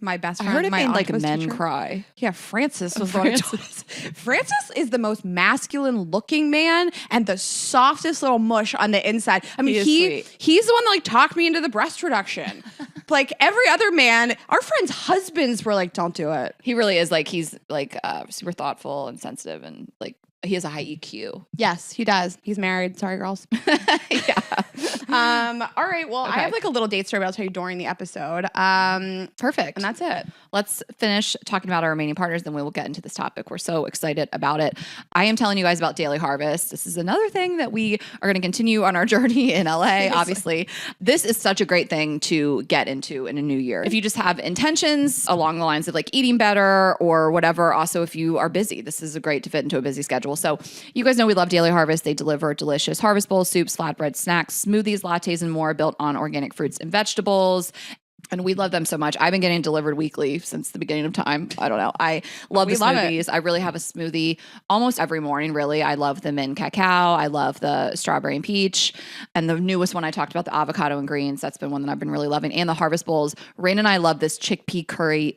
My best I friend. heard it made like octopus men teacher. cry. Yeah, Francis was the one who told us. Francis is the most masculine looking man and the softest little mush on the inside. I mean, he's the one that like talked me into the breast reduction. Like every other man, our friends' husbands were like, "Don't do it." He really is like he's like super thoughtful and sensitive and like he has a high EQ. Yes, he does. He's married. Sorry, girls. Yeah. All right. Well, Okay. I have like a little date story I'll tell you during the episode. Perfect. And that's it. Let's finish talking about our remaining partners, then we will get into this topic. We're so excited about it. I am telling you guys about Daily Harvest. This is another thing that we are going to continue on our journey in LA, obviously. This is such a great thing to get into in a new year. If you just have intentions along the lines of like eating better or whatever, also if you are busy, this is a great to fit into a busy schedule. So you guys know we love Daily Harvest. They deliver delicious harvest bowls, soups, flatbread, snacks, smoothies, lattes, and more built on organic fruits and vegetables. And we love them so much. I've been getting delivered weekly since the beginning of time. I don't know. I love the smoothies. I really have a smoothie almost every morning, really. I love the mint cacao. I love the strawberry and peach. And the newest one I talked about, the avocado and greens. That's been one that I've been really loving. And the harvest bowls. Rain and I love this chickpea curry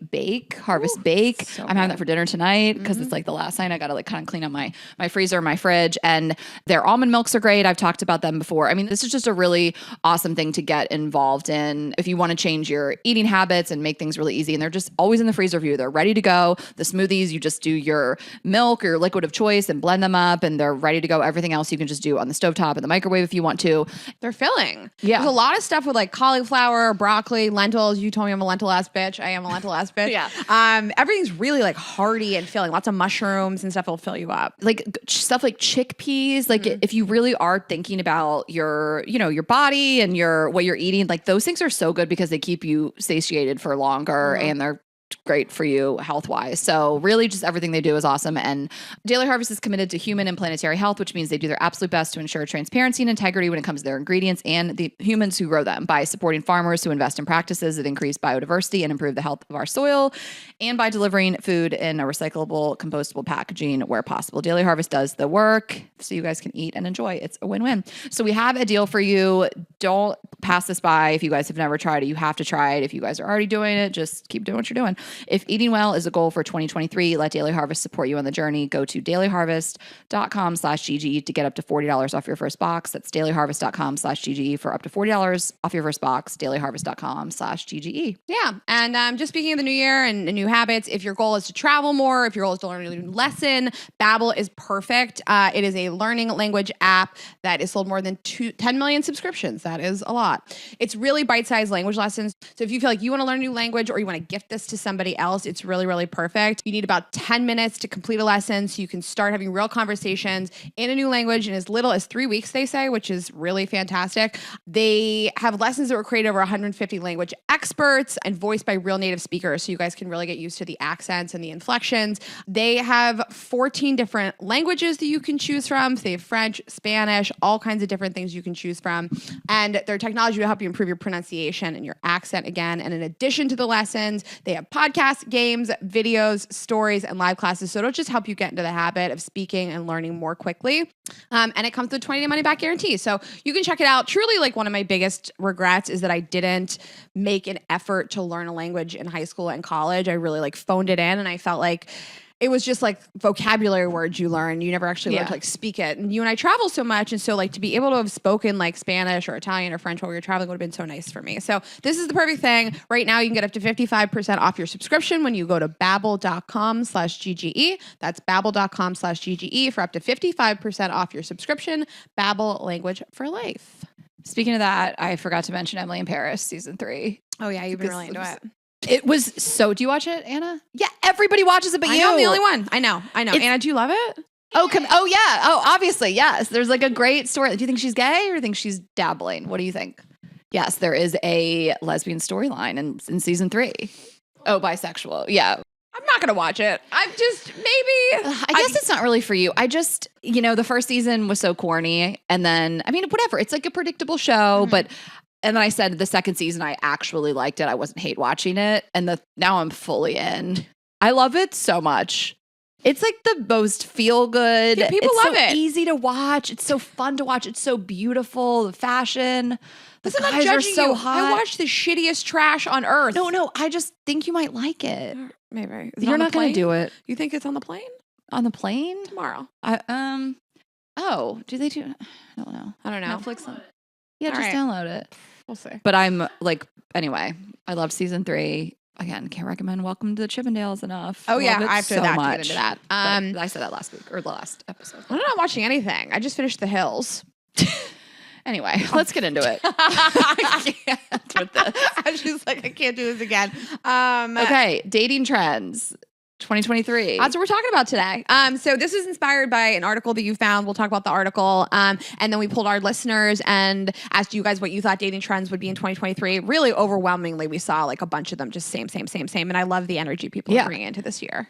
harvest bake. So I'm having that for dinner tonight because it's like the last night. I got to like kind of clean up my freezer, my fridge. And their almond milks are great. I've talked about them before. I mean, this is just a really awesome thing to get involved in if you want to change your eating habits and make things really easy. And they're just always in the freezer for you. They're ready to go. The smoothies, you just do your milk or your liquid of choice and blend them up and they're ready to go. Everything else you can just do on the stovetop and the microwave if you want to. They're filling. Yeah. There's a lot of stuff with like cauliflower, broccoli, lentils. You told me I'm a lentil ass bitch. I am a lentil ass bitch. Yeah. Everything's really like hearty and filling. Lots of mushrooms and stuff will fill you up. Like stuff like chickpeas. Like if you really are thinking about your, your body and what you're eating, like those things are so good because they keep you satiated for longer and they're great for you health-wise. So really just everything they do is awesome. And Daily Harvest is committed to human and planetary health, which means they do their absolute best to ensure transparency and integrity when it comes to their ingredients and the humans who grow them by supporting farmers who invest in practices that increase biodiversity and improve the health of our soil and by delivering food in a recyclable, compostable packaging where possible. Daily Harvest does the work so you guys can eat and enjoy. It's a win-win. So we have a deal for you. Don't pass this by if you guys have never tried it. You have to try it. If you guys are already doing it, just keep doing what you're doing. If eating well is a goal for 2023, let Daily Harvest support you on the journey. Go to dailyharvest.com/GGE to get up to $40 off your first box. That's dailyharvest.com/GGE for up to $40 off your first box. dailyharvest.com/GGE. Yeah. And just speaking of the new year and new habits, if your goal is to travel more, if your goal is to learn a new lesson, Babbel is perfect. It is a learning language app that is sold more than 10 million subscriptions. That is a lot. It's really bite-sized language lessons. So if you feel like you want to learn a new language or you want to gift this to somebody else, it's really, really perfect. You need about 10 minutes to complete a lesson so you can start having real conversations in a new language in as little as 3 weeks, they say, which is really fantastic. They have lessons that were created over 150 language experts and voiced by real native speakers, so you guys can really get used to the accents and the inflections. They have 14 different languages that you can choose from. So they have French, Spanish, all kinds of different things you can choose from. And their technology will help you improve your pronunciation and your accent again. And in addition to the lessons, they have podcasts, games, videos, stories, and live classes. So it'll just help you get into the habit of speaking and learning more quickly. And it comes with a 20-day money-back guarantee. So you can check it out. Truly, like, one of my biggest regrets is that I didn't make an effort to learn a language in high school and college. I really phoned it in, and I felt like it was just vocabulary words you learn. You never actually learned to speak it. And you and I travel so much. And so to be able to have spoken Spanish or Italian or French while we were traveling would have been so nice for me. So this is the perfect thing. Right now you can get up to 55% off your subscription when you go to babbel.com/GGE. That's babbel.com/GGE for up to 55% off your subscription. Babbel, language for life. Speaking of that, I forgot to mention Emily in Paris season 3. Oh yeah, you've been really into it. It was so. Do you watch it, Anna? Yeah, everybody watches it, but I know I'm the only one. I know. Anna, do you love it? Oh, oh yeah. Oh, obviously, yes. There's a great story. Do you think she's gay or do you think she's dabbling? What do you think? Yes, there is a lesbian storyline in season 3. Oh, bisexual. Yeah. I'm not going to watch it. I'm just, maybe. I guess it's not really for you. I just, the first season was so corny. And then, whatever. It's a predictable show, but. And then I said the second season, I actually liked it. I wasn't hate watching it. And now I'm fully in. I love it so much. It's the most feel good. Yeah, people love it. It's so easy to watch. It's so fun to watch. It's so beautiful. The fashion. The Listen, guys are so hot. I watch the shittiest trash on earth. No. I just think you might like it. Maybe. You're not going to do it. You think it's on the plane? On the plane? Tomorrow. Oh, do they do? I don't know. Netflix. Yeah, just download it. We'll see. But I'm anyway, I love season 3. Again, can't recommend Welcome to the Chippendales enough. Oh yeah, I have to so get much. into that. I said that last week or the last episode. I'm not watching anything. I just finished The Hills. Anyway, let's get into it. I can't with this. I was just I can't do this again. Okay, dating trends. 2023. That's what we're talking about today. So this is inspired by an article that you found. We'll talk about the article. And then we pulled our listeners and asked you guys what you thought dating trends would be in 2023. Really overwhelmingly, we saw a bunch of them, just same. And I love the energy people are bringing into this year.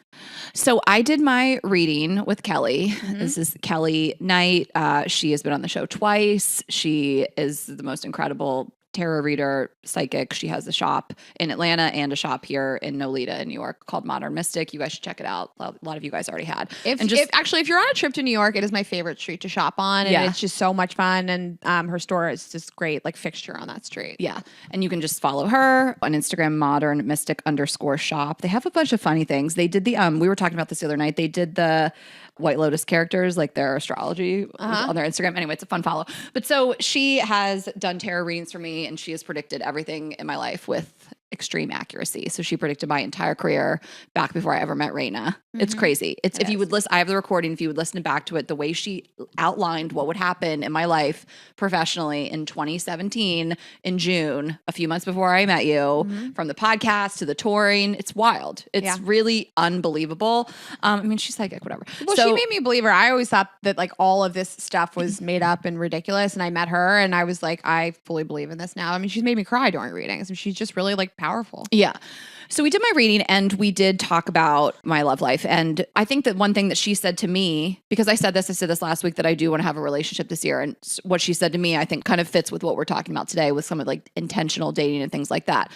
So I did my reading with Kelly. Mm-hmm. This is Kelly Knight. She has been on the show twice. She is the most incredible tarot reader, psychic. She has a shop in Atlanta and a shop here in Nolita in New York called Modern Mystic. You guys should check it out. A lot of you guys already had. If you're on a trip to New York, it is my favorite street to shop on, and it's just so much fun. And her store is just great, fixture on that street. Yeah, and you can just follow her on Instagram, Modern Mystic _shop. They have a bunch of funny things. They did the we were talking about this the other night. They did the White Lotus characters, their astrology on their Instagram. Anyway, it's a fun follow. But so she has done tarot readings for me, and she has predicted everything in my life with extreme accuracy. So she predicted my entire career back before I ever met Rayna. Mm-hmm. It's crazy. If you would listen, I have the recording. If you would listen back to it, the way she outlined what would happen in my life professionally in 2017 in June, a few months before I met you, from the podcast to the touring, it's wild. It's really unbelievable. She's psychic, whatever. Well, she made me a believer. I always thought that all of this stuff was made up and ridiculous. And I met her and I was I fully believe in this now. She's made me cry during readings. She's just really powerful. Yeah. So we did my reading and we did talk about my love life. And I think that one thing that she said to me, because I said this last week, that I do want to have a relationship this year. And what she said to me, I think kind of fits with what we're talking about today with some of intentional dating and things like that.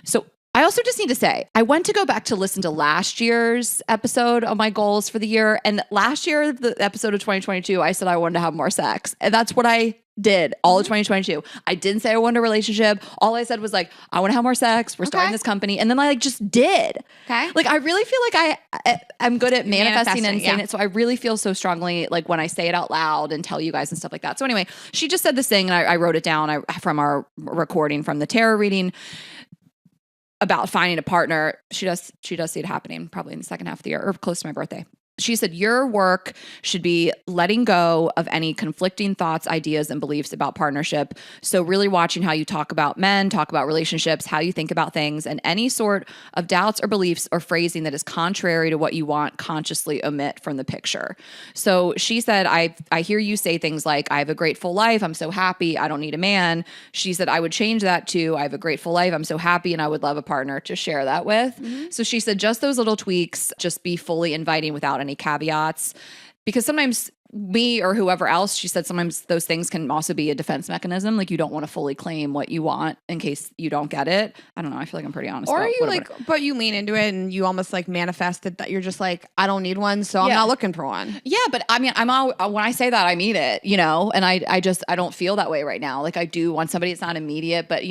So I also just need to say, I went to go back to listen to last year's episode of my goals for the year. And last year, the episode of 2022, I said I wanted to have more sex. And that's what I did all of 2022. I didn't say I wanted a relationship. All I said was like, I want to have more sex. We're starting this company. And then I like just did. Okay. Like, I really feel like I'm good at manifesting and saying yeah. it. So I really feel so strongly like when I say it out loud and tell you guys and stuff like that. So anyway, she just said this thing and I wrote it down from our recording from the tarot reading about finding a partner. She does see it happening probably in the second half of the year or close to my birthday. She said, your work should be letting go of any conflicting thoughts, ideas, and beliefs about partnership. So really watching how you talk about men, talk about relationships, how you think about things, and any sort of doubts or beliefs or phrasing that is contrary to what you want, consciously omit from the picture. So she said, I hear you say things like, I have a grateful life. I'm so happy. I don't need a man. She said, I would change that to, I have a grateful life. I'm so happy. And I would love a partner to share that with. Mm-hmm. So she said, just those little tweaks, just be fully inviting without any caveats, because sometimes me or whoever else, she said sometimes those things can also be a defense mechanism. Like you don't want to fully claim what you want in case you don't get it. I don't know. I feel like I'm pretty honest. Or you but you lean into it and you almost like manifested that you're just like, I don't need one, so I'm not looking for one. Yeah, but I mean, when I say that, I mean it, and I don't feel that way right now. Like I do want somebody that's not immediate, but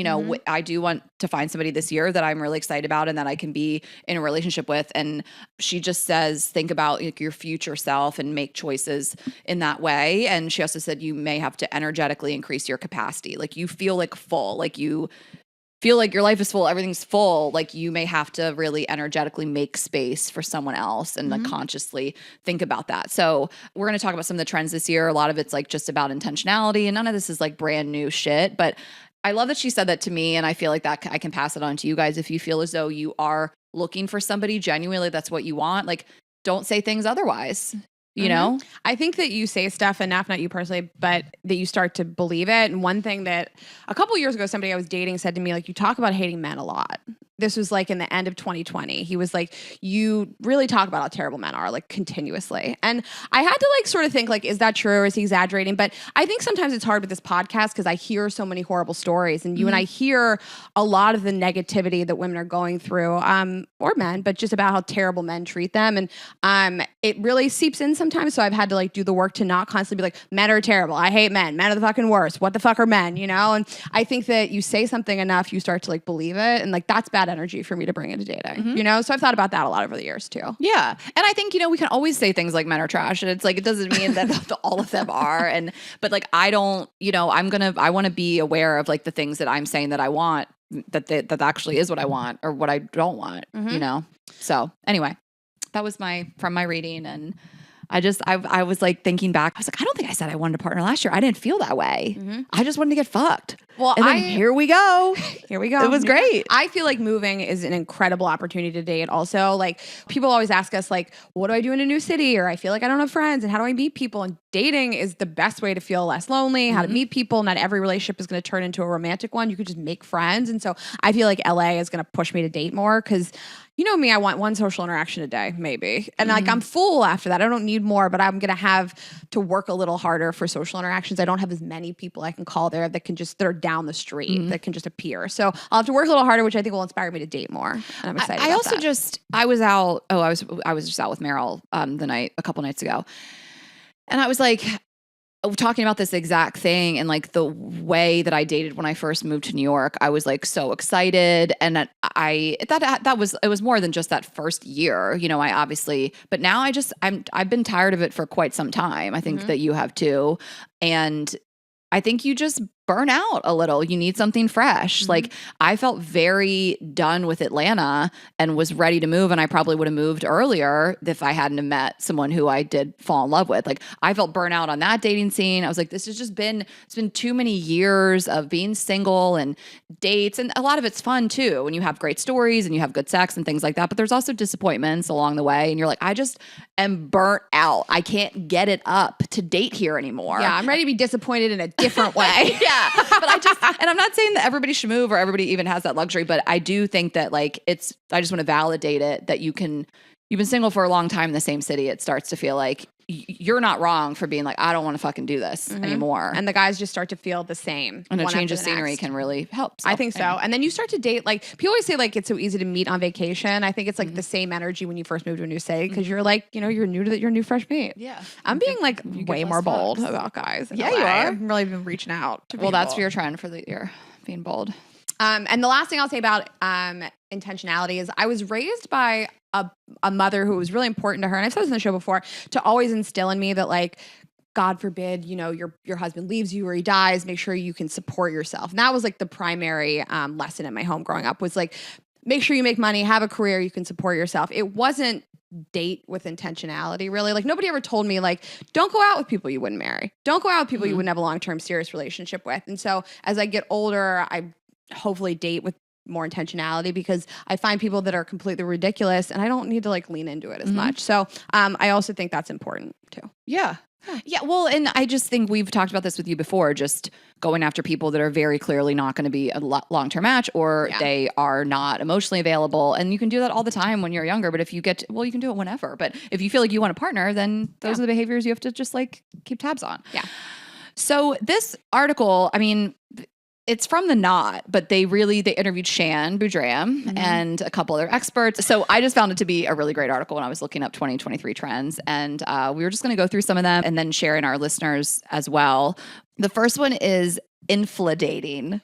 I do want to find somebody this year that I'm really excited about and that I can be in a relationship with. And she just says, think about like your future self and make choices in that way. And she also said you may have to energetically increase your capacity. Like you feel like full, like you feel like your life is full, everything's full. Like you may have to really energetically make space for someone else and like consciously think about that. So we're going to talk about some of the trends this year. A lot of it's like just about intentionality, and none of this is like brand new shit, but I love that she said that to me. And I feel like that I can pass it on to you guys. If you feel as though you are looking for somebody genuinely, that's what you want. Like don't say things otherwise. You know, I think that you say stuff enough, not you personally, but that you start to believe it. And one thing that a couple of years ago, somebody I was dating said to me, like, you talk about hating men a lot. This was like in the end of 2020. He was like, you really talk about how terrible men are, like continuously. And I had to like sort of think like, is that true or is he exaggerating? But I think sometimes it's hard with this podcast because I hear so many horrible stories, and you and I hear a lot of the negativity that women are going through, or men, but just about how terrible men treat them. And it really seeps in sometimes. So I've had to like do the work to not constantly be like, men are terrible. I hate men. Men are the fucking worst. What the fuck are men? And I think that you say something enough, you start to like believe it. And like, that's bad energy for me to bring into dating, So I've thought about that a lot over the years too. Yeah. And I think, we can always say things like men are trash, and it's like, it doesn't mean that all of them are. But like, I don't, I want to be aware of like the things that I'm saying that I want, that actually is what I want or what I don't want, So anyway, that was from my reading. And I was like thinking back, I was like, I don't think I said I wanted a partner last year. I didn't feel that way. I just wanted to get fucked. Well, and then here we go. Here we go. It was great. I feel like moving is an incredible opportunity to date. Also, like people always ask us like, what do I do in a new city? Or I feel like I don't have friends, and how do I meet people? And dating is the best way to feel less lonely, how to meet people. Not every relationship is going to turn into a romantic one. You could just make friends. And so I feel like LA is going to push me to date more because you know me, I want one social interaction a day, maybe. And like, I'm full after that. I don't need more, but I'm going to have to work a little harder for social interactions. I don't have as many people I can call there that are down the street, that can just appear. So I'll have to work a little harder, which I think will inspire me to date more. And I'm excited about that. I was out. I was just out with Meryl a couple nights ago. And I was like, talking about this exact thing and like the way that I dated when I first moved to New York. I was like so excited, and it was more than just that first year, I obviously, but now I've been tired of it for quite some time. I think that you have too. And I think you just burn out a little. You need something fresh. Like I felt very done with Atlanta and was ready to move. And I probably would have moved earlier if I hadn't have met someone who I did fall in love with. Like I felt burnout on that dating scene. I was like, it's been too many years of being single and dates. And a lot of it's fun too, when you have great stories and you have good sex and things like that. But there's also disappointments along the way. And you're like, I just am burnt out. I can't get it up to date here anymore. Yeah, I'm ready to be disappointed in a different way. Yeah. But and I'm not saying that everybody should move or everybody even has that luxury, but I do think that like I just want to validate it that you've been single for a long time in the same city. It starts to feel like you're not wrong for being like, I don't want to fucking do this anymore. And the guys just start to feel the same. And a one change after of the scenery next. can really help. I think so. And then you start to date, like people always say like it's so easy to meet on vacation. I think it's like the same energy when you first move to a new city because you're like, you know, you're new to your new fresh meat. Yeah. I'm being like way more bold fucks. about guys. Yeah, you are. I'm really been reaching out to Well, that's people. what you're trying for the year, being bold. And the last thing I'll say about intentionality is I was raised by a mother who was really important to her, and I've said this in the show before, to always instill in me that like, God forbid, you know, your husband leaves you or he dies, make sure you can support yourself. And that was like the primary lesson in my home growing up was like, make sure you make money, have a career, you can support yourself. It wasn't date with intentionality really. Like nobody ever told me like, don't go out with people you wouldn't marry. Don't go out with people you wouldn't have a long-term serious relationship with. And so as I get older, I hopefully date with more intentionality because I find people that are completely ridiculous and I don't need to like lean into it as much. So I also think that's important too. Yeah. Yeah. Well, and I just think we've talked about this with you before, just going after people that are very clearly not going to be a long-term match or they are not emotionally available. And you can do that all the time when you're younger. But if you get, well, you can do it whenever. But if you feel like you want a partner, then those are the behaviors you have to just like keep tabs on. Yeah. So this article, I mean, it's from The Knot, but they interviewed Shan Boudram and a couple other experts. So I just found it to be a really great article when I was looking up 2023 trends. And we were just going to go through some of them and then share in our listeners as well. The first one is infladating,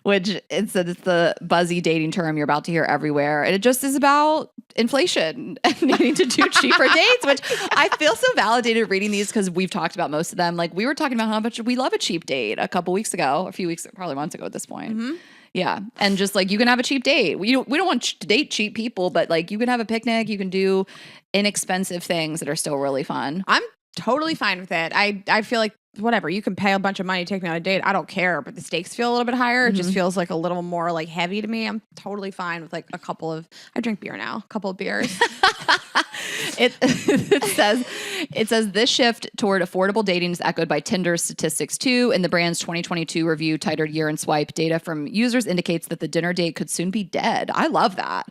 which it's the buzzy dating term you're about to hear everywhere. And it just is about inflation and needing to do cheaper dates, which I feel so validated reading these because we've talked about most of them. Like we were talking about how much we love a cheap date a couple weeks ago, a few weeks, probably months ago at this point. Yeah. And just like you can have a cheap date. We don't want to date cheap people, but like you can have a picnic, you can do inexpensive things that are still really fun. I'm totally fine with it. I feel like whatever, you can pay a bunch of money to take me on a date. I don't care, but the stakes feel a little bit higher. It just feels like a little more like heavy to me. I'm totally fine with like I drink beer now, a couple of beers. It says this shift toward affordable dating is echoed by Tinder's statistics too. In the brand's 2022 review titled Year and Swipe, data from users indicates that the dinner date could soon be dead. I love that.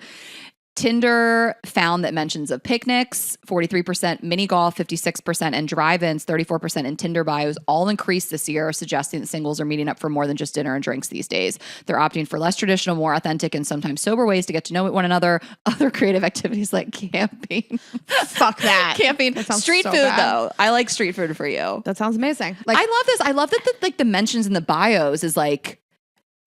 Tinder found that mentions of picnics, 43%, mini golf, 56%, and drive-ins, 34% in Tinder bios all increased this year, suggesting that singles are meeting up for more than just dinner and drinks these days. They're opting for less traditional, more authentic, and sometimes sober ways to get to know one another. Other creative activities like camping. Fuck that. Camping. That sounds Street so food, bad. though. I like street food for you. That sounds amazing. Like I love this. I love that the mentions in the bios is like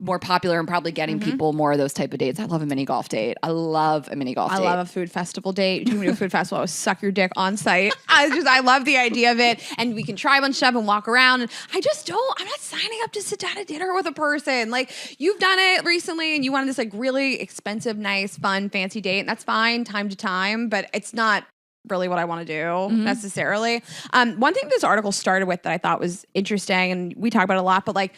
more popular and probably getting people more of those type of dates. I love a mini golf date. I love a mini golf date. I love a food festival date. You take me to a food festival, I would suck your dick on site. I love the idea of it. And we can try a bunch of stuff and walk around. And I'm not signing up to sit down at dinner with a person. Like you've done it recently and you wanted this like really expensive, nice, fun, fancy date. And that's fine time to time, but it's not really what I want to do necessarily. One thing this article started with that I thought was interesting, and we talk about it a lot, but like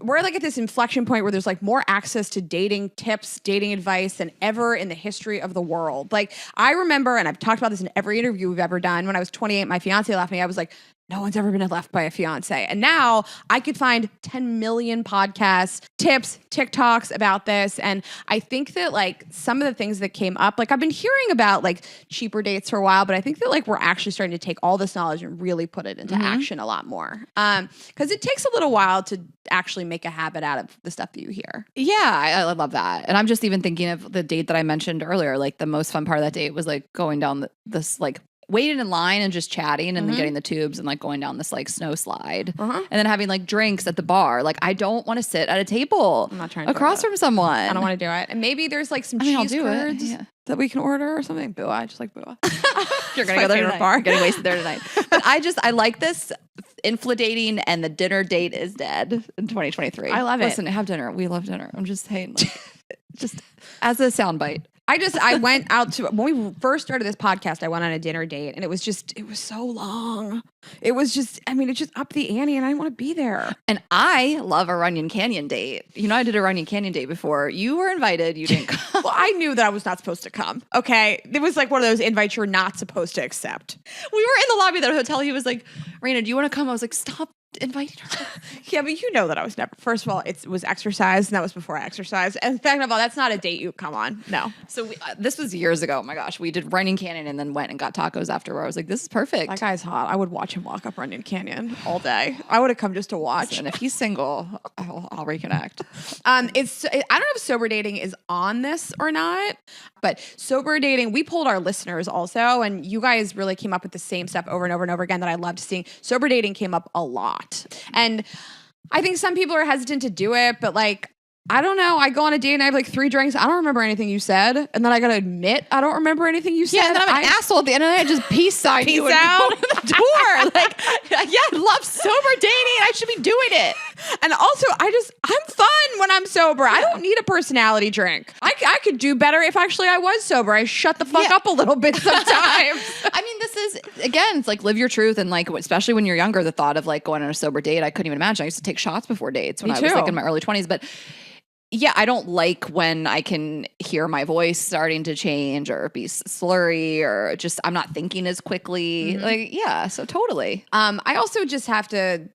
we're like at this inflection point where there's like more access to dating tips, dating advice than ever in the history of the world. Like I remember, and I've talked about this in every interview we've ever done, when I was 28, my fiance left me. I was like, no one's ever been left by a fiance. And now I could find 10 million podcasts, tips, TikToks about this. And I think that like some of the things that came up, like I've been hearing about like cheaper dates for a while, but I think that like we're actually starting to take all this knowledge and really put it into action a lot more. Because it takes a little while to actually make a habit out of the stuff that you hear. Yeah, I love that. And I'm just even thinking of the date that I mentioned earlier. Like the most fun part of that date was like going down this like waiting in line and just chatting and then getting the tubes and like going down this like snow slide and then having like drinks at the bar. Like I don't want to sit at a table I'm not trying to across from someone. I don't want to do it. And maybe there's like some cheese curds that we can order or something. Boo, I just like boo. You're going to go there tonight. Bar. You're getting wasted there tonight. But I like this infladating and the dinner date is dead in 2023. I love it. Listen, have dinner. We love dinner. I'm just saying, like, just as a soundbite. I went out to, when we first started this podcast, I went on a dinner date and it was so long. It was just, I mean, it just upped the ante and I didn't want to be there. And I love a Runyon Canyon date. You know, I did a Runyon Canyon date before. You were invited. You didn't come. Well, I knew that I was not supposed to come. Okay. It was like one of those invites you're not supposed to accept. We were in the lobby of that hotel. He was like, Rayna, do you want to come? I was like, stop inviting her. Yeah, but you know that I was never. First of all, it was exercise, and that was before I exercised. And second of all, that's not a date you come on. No. So this was years ago. Oh my gosh, we did Running Canyon and then went and got tacos after. I was like, this is perfect. That guy's hot. I would watch him walk up Runyon Canyon all day. I would have come just to watch. And if he's single, I'll reconnect. I don't know if sober dating is on this or not, but sober dating, we polled our listeners also, and you guys really came up with the same stuff over and over and over again that I loved seeing. Sober dating came up a lot. And I think some people are hesitant to do it, but like, I don't know. I go on a date and I have like 3 drinks. I don't remember anything you said. And then I got to admit, I don't remember anything you said. Yeah, and then I'm an asshole at the end of the night. I just peace sign you and out go to the door. Like, yeah, I love sober dating. I should be doing it. And also, I'm fun when I'm sober. I don't need a personality drink. I could do better if actually I was sober. I shut the fuck up a little bit sometimes. I mean, this is, again, it's like live your truth. And like, especially when you're younger, the thought of like going on a sober date, I couldn't even imagine. I used to take shots before dates when I was like in my early 20s. But yeah, I don't like when I can hear my voice starting to change or be slurry or just I'm not thinking as quickly. Like, yeah, so totally. I also just have to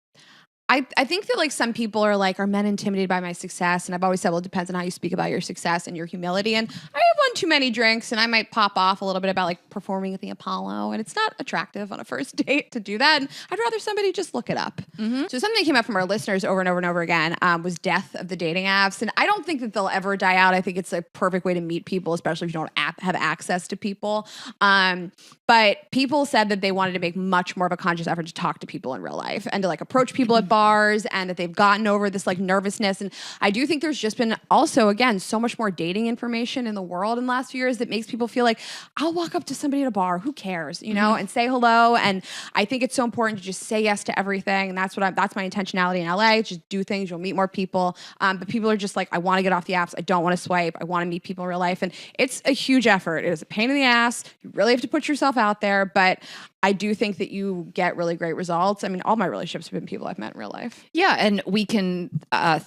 I think that like some people are men intimidated by my success? And I've always said, well, it depends on how you speak about your success and your humility. And I have one too many drinks and I might pop off a little bit about like performing at the Apollo. And it's not attractive on a first date to do that. And I'd rather somebody just look it up. So something that came up from our listeners over and over and over again was death of the dating apps. And I don't think that they'll ever die out. I think it's a perfect way to meet people, especially if you don't have access to people. But people said that they wanted to make much more of a conscious effort to talk to people in real life and to like approach people at bars and that they've gotten over this like nervousness. And I do think there's just been also, again, so much more dating information in the world in the last few years that makes people feel like I'll walk up to somebody at a bar, who cares, you know, and say hello. And I think it's so important to just say yes to everything. And that's that's my intentionality in LA. Just do things, you'll meet more people. But people are just like, I want to get off the apps. I don't want to swipe. I want to meet people in real life. And it's a huge effort. It is a pain in the ass. You really have to put yourself out there. But I do think that you get really great results. I mean, all my relationships have been people I've met in real life. Yeah, and we can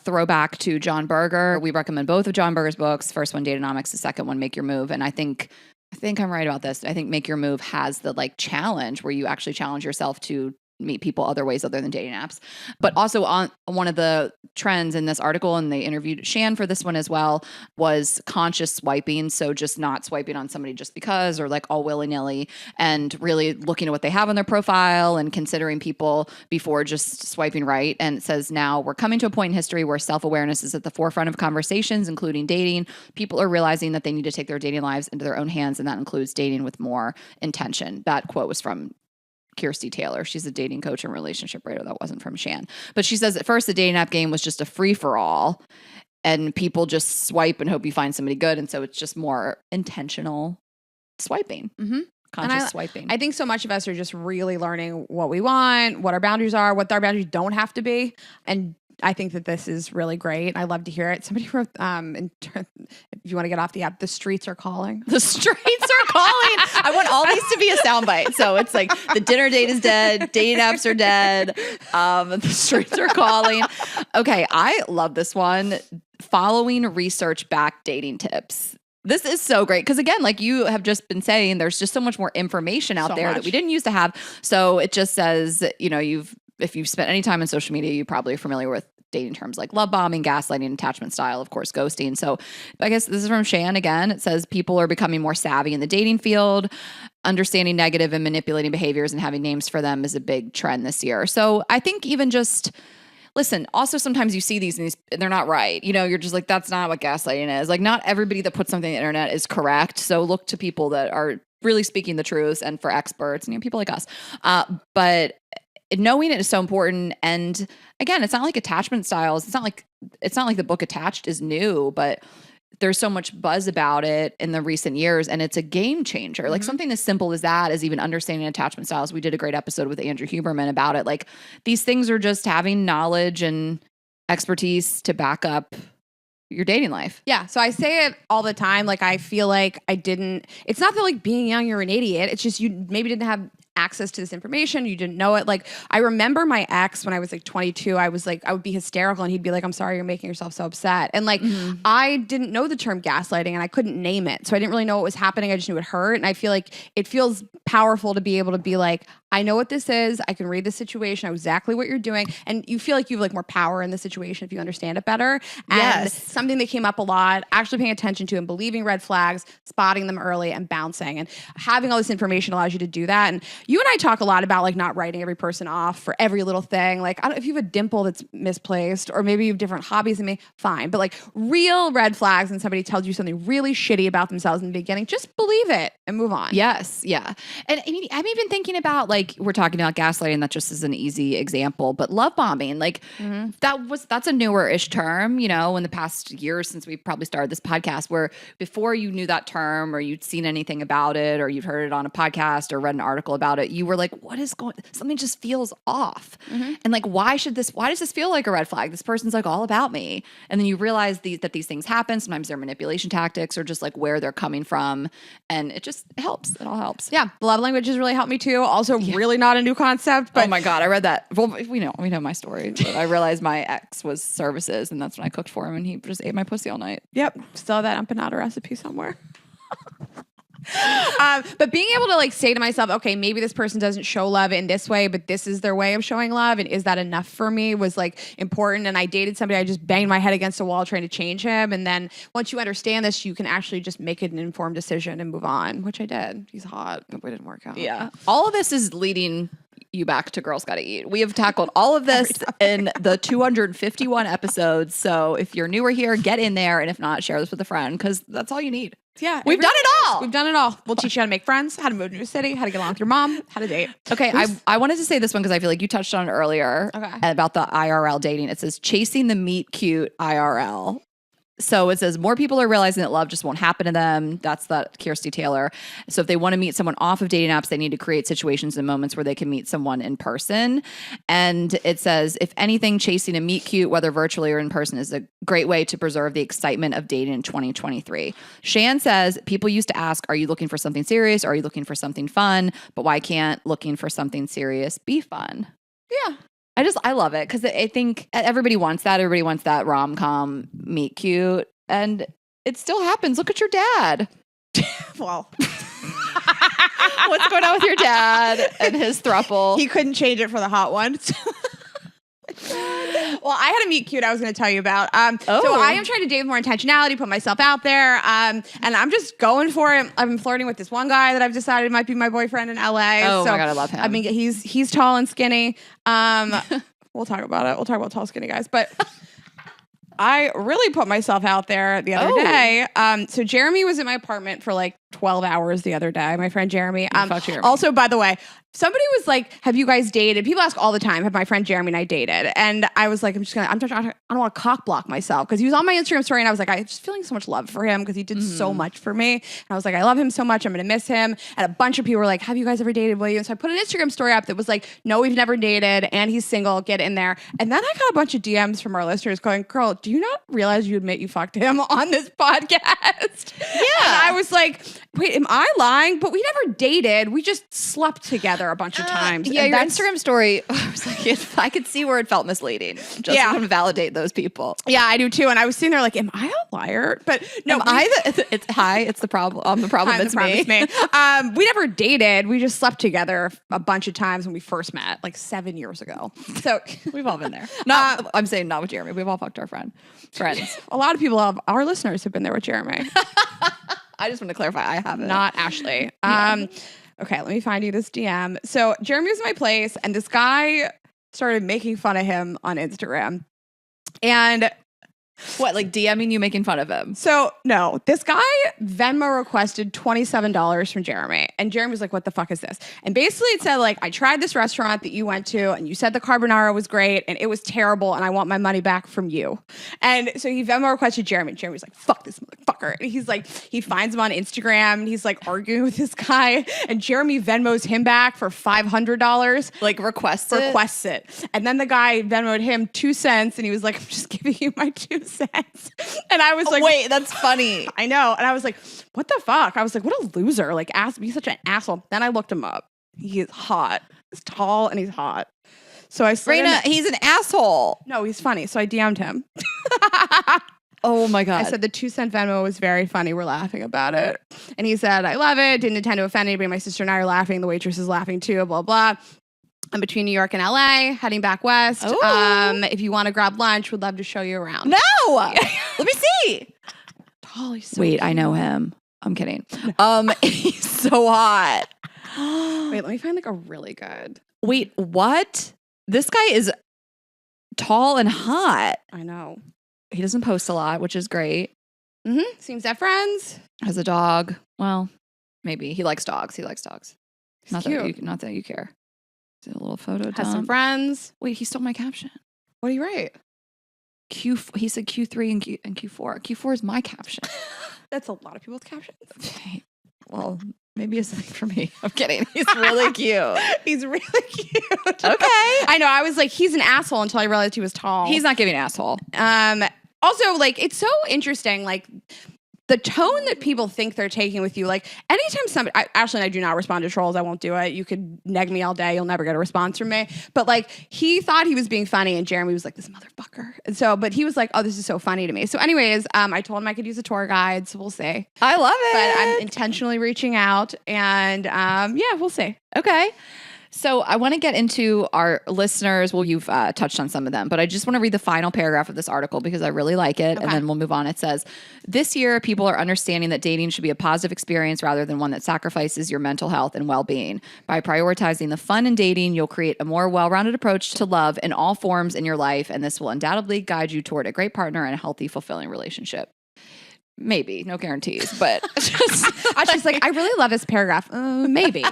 throw back to John Berger. We recommend both of John Berger's books. First one, Datanomics. The second one, Make Your Move. And I think I'm right about this. I think Make Your Move has the like challenge where you actually challenge yourself to meet people other ways other than dating apps. But also on one of the trends in this article, and they interviewed Shan for this one as well, was conscious swiping. So just not swiping on somebody just because or like all willy-nilly, and really looking at what they have on their profile and considering people before just swiping right. And it says now we're coming to a point in history where self-awareness is at the forefront of conversations, including dating. People are realizing that they need to take their dating lives into their own hands, and that includes dating with more intention. That quote was from Kirsty Taylor. She's a dating coach and relationship writer. That wasn't from Shan. But she says at first the dating app game was just a free-for-all and people just swipe and hope you find somebody good. And so it's just more intentional swiping. Conscious swiping. I think so much of us are just really learning what we want, what our boundaries are, what our boundaries don't have to be. And I think that this is really great. I love to hear it. Somebody wrote, if you want to get off the app, the streets are calling. The streets are calling. I want all these to be a soundbite. So it's like the dinner date is dead. Dating apps are dead. The streets are calling. Okay. I love this one. Following research-backed dating tips. This is so great because, again, like you have just been saying, there's just so much more information out there that we didn't used to have. So it just says, you know, if you've spent any time on social media, you probably are familiar with dating terms like love bombing, gaslighting, attachment style, of course, ghosting. So I guess this is from Shan again. It says people are becoming more savvy in the dating field. Understanding negative and manipulating behaviors and having names for them is a big trend this year. So I think even just listen, also sometimes you see these and they're not right. You know, you're just like, that's not what gaslighting is. Like not everybody that puts something on the internet is correct. So look to people that are really speaking the truth and for experts and you know, people like us. But knowing it is so important. And again, it's not like attachment styles. It's not like the book Attached is new, but there's so much buzz about it in the recent years and it's a game changer. Like something as simple as that is even understanding attachment styles. We did a great episode with Andrew Huberman about it. Like these things are just having knowledge and expertise to back up your dating life. Yeah. So I say it all the time. Like I feel like it's not that like being young, you're an idiot. It's just you maybe didn't have access to this information. You didn't know it. Like I remember my ex when I was like 22, I would be hysterical and he'd be like, I'm sorry, you're making yourself so upset. And like, I didn't know the term gaslighting and I couldn't name it. So I didn't really know what was happening. I just knew it hurt. And I feel like it feels powerful to be able to be like, I know what this is. I can read the situation. I know exactly what you're doing. And you feel like you have like more power in the situation if you understand it better. And something that came up a lot, actually paying attention to and believing red flags, spotting them early and bouncing. And having all this information allows you to do that. And you and I talk a lot about like not writing every person off for every little thing. Like, I don't, if you have a dimple that's misplaced or maybe you have different hobbies than me, fine. But like real red flags and somebody tells you something really shitty about themselves in the beginning, just believe it and move on. Yes. Yeah. And I mean, I'm even thinking about like, we're talking about gaslighting. That just is an easy example, but love bombing, like that's a newer-ish term, you know, in the past years since we probably started this podcast, where before you knew that term or you'd seen anything about it or you'd heard it on a podcast or read an article about it, you were like, what is going, something just feels off. And like, why does this feel like a red flag? This person's like all about me. And then you realize that these things happen. Sometimes they're manipulation tactics or just like where they're coming from. And it just helps. It all helps. Yeah. The love language has really helped me too. Also really not a new concept, but oh my God, I read that. Well, we know my story. But I realized my ex was services and that's when I cooked for him and he just ate my pussy all night. Yep. Still have that empanada recipe somewhere. But being able to like say to myself, okay, maybe this person doesn't show love in this way, but this is their way of showing love. And is that enough for me was like important. And I dated somebody, I just banged my head against a wall trying to change him. And then once you understand this, you can actually just make an informed decision and move on, which I did. He's hot, but we didn't work out. Yeah. All of this is leading you back to Girls Gotta Eat. We have tackled all of this in the 251 episodes. So if you're newer here, get in there. And if not, share this with a friend because that's all you need. Yeah. We've done it all. We've done it all. We'll teach you how to make friends, how to move to a city, how to get along with your mom, how to date. Okay. I wanted to say this one because I feel like you touched on it earlier about the IRL dating. It says chasing the meet cute IRL. So it says more people are realizing that love just won't happen to them. That's that Kirsty Taylor. So if they want to meet someone off of dating apps, they need to create situations and moments where they can meet someone in person. And it says, if anything, chasing a meet cute, whether virtually or in person, is a great way to preserve the excitement of dating in 2023. Shan says, people used to ask, are you looking for something serious? Or are you looking for something fun? But why can't looking for something serious be fun? Yeah. I love it because I think everybody wants that. Everybody wants that rom-com meet cute. And it still happens. Look at your dad. Well, what's going on with your dad and his throuple? He couldn't change it for the hot ones. Well, I had a meet cute I was going to tell you about. So I am trying to date with more intentionality, put myself out there, and I'm just going for it. I'm flirting with this one guy that I've decided might be my boyfriend in LA. Oh my God, I love him. I mean, he's tall and skinny. We'll talk about it. We'll talk about tall, skinny guys. But I really put myself out there the other day. So Jeremy was in my apartment for like 12 hours the other day. My friend Jeremy. Jeremy. Also, by the way, somebody was like, have you guys dated? People ask all the time, have my friend Jeremy and I dated? And I was like, I don't want to cock block myself because he was on my Instagram story and I was like, I'm just feeling so much love for him because he did so much for me. And I was like, I love him so much. I'm going to miss him. And a bunch of people were like, have you guys ever dated, William? So I put an Instagram story up that was like, no, we've never dated and he's single. Get in there. And then I got a bunch of DMs from our listeners going, girl, do you not realize you admit you fucked him on this podcast? Yeah. And I was like, wait, am I lying? But we never dated. We just slept together a bunch of times. Yeah, your Instagram story, I was like, I could see where it felt misleading. Just to validate those people. Yeah, I do too. And I was sitting there like, am I a liar? But no, it's the problem. The problem is me. We never dated. We just slept together a bunch of times when we first met, like 7 years ago. So we've all been there. I'm saying not with Jeremy. We've all fucked our friends. A lot of people our listeners have been there with Jeremy. I just want to clarify, I haven't. Not Ashley. Okay, let me find you this DM. So Jeremy was in my place, and this guy started making fun of him on Instagram. And what, like DMing you making fun of him? So no, this guy Venmo requested $27 from Jeremy. And Jeremy was like, what the fuck is this? And basically it said like, I tried this restaurant that you went to and you said the carbonara was great and it was terrible and I want my money back from you. And so he Venmo requested Jeremy. And Jeremy's like, fuck this motherfucker. And he's like, he finds him on Instagram and he's like arguing with this guy. And Jeremy Venmos him back for $500. Like requests it. And then the guy Venmoed him 2 cents and he was like, I'm just giving you my 2 cents. And I was like, wait, that's funny. I know. And I was like, what the fuck? I was like, what a loser. Like, he's such an asshole. Then I looked him up. He is hot. He's tall and he's hot. So I slid Rayna, he's an asshole. No, he's funny. So I DM'd him. Oh my God. I said the 2-cent Venmo was very funny. We're laughing about it. And he said, I love it. Didn't intend to offend anybody. My sister and I are laughing. The waitress is laughing too, blah, blah. I'm between New York and LA, heading back west. If you want to grab lunch, would love to show you around. No. Let me see. He's so Wait, cute. I know him. I'm kidding. He's so hot. Wait, let me find like a really good. Wait, what? This guy is tall and hot. I know. He doesn't post a lot, which is great. Mm-hmm. Seems to have friends. Has a dog. Well, maybe. He likes dogs. He's cute. Not that you care. Is it a little photo Has some dump? friends. Wait, he stole my caption. What do you write? He said Q3 and Q4. Q4 is my caption. That's a lot of people's captions. Okay. Well, maybe it's something for me. I'm kidding. He's really cute. He's really cute. Okay. I know. I was like, he's an asshole until I realized he was tall. He's not giving asshole. Also, like, it's so interesting, like, the tone that people think they're taking with you. Like, anytime somebody, Ashley and I do not respond to trolls. I won't do it. You could neg me all day. You'll never get a response from me. But like, he thought he was being funny, and Jeremy was like, this motherfucker. And so, but he was like, oh, this is so funny to me. So anyways, I told him I could use a tour guide. So we'll see. I love it. But I'm intentionally reaching out, and yeah, we'll see. Okay. So I want to get into our listeners. Well, you've touched on some of them, but I just want to read the final paragraph of this article because I really like it. And then we'll move on. It says, this year, people are understanding that dating should be a positive experience rather than one that sacrifices your mental health and well-being. By prioritizing the fun in dating, you'll create a more well-rounded approach to love in all forms in your life. And this will undoubtedly guide you toward a great partner and a healthy, fulfilling relationship. Maybe, no guarantees, but She's like, I really love this paragraph. Maybe.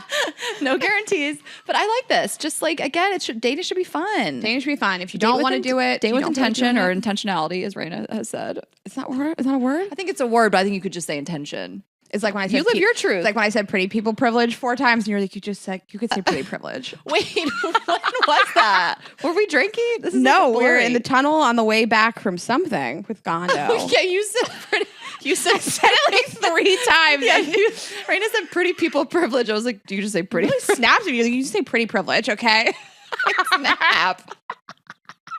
No guarantees, but I like this. Just like, again, dating should be fun. Dating should be fun. If you don't want to do it, date with intention or intentionality, as Rayna has said. Is that a word? I think it's a word, but I think you could just say intention. It's like when I said you live your truth. It's like when I said pretty people privilege 4 times, and you're like, you could say pretty privilege. Wait, when was that? Were we drinking? This is no, we were in the tunnel on the way back from something with Gondo. Yeah, you said pretty. You said it like 3 times. Yeah, Rayna said pretty people privilege. I was like, do you just say pretty? Really snapped at you. You just say pretty privilege, okay? Snap.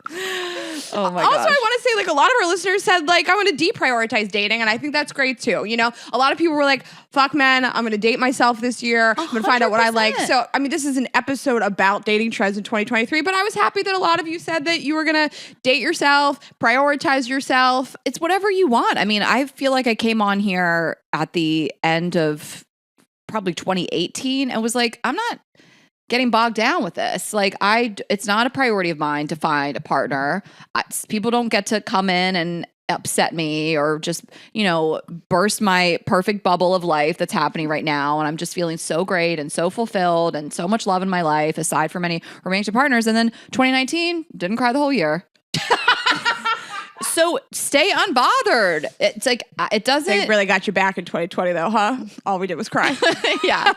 Oh my gosh. Also, I want to say, like, a lot of our listeners said, like, I want to deprioritize dating, and I think that's great too. You know, a lot of people were like, fuck men, I'm going to date myself this year. I'm going to find out what I like. So, I mean, this is an episode about dating trends in 2023, but I was happy that a lot of you said that you were going to date yourself, prioritize yourself. It's whatever you want. I mean, I feel like I came on here at the end of probably 2018 and was like, I'm not getting bogged down with this. Like, it's not a priority of mine to find a partner. People don't get to come in and upset me or just, burst my perfect bubble of life that's happening right now. And I'm just feeling so great and so fulfilled and so much love in my life, aside from any romantic partners. And then 2019, didn't cry the whole year. So stay unbothered. It's like, it doesn't. They really got you back in 2020 though, huh? All we did was cry. Yeah.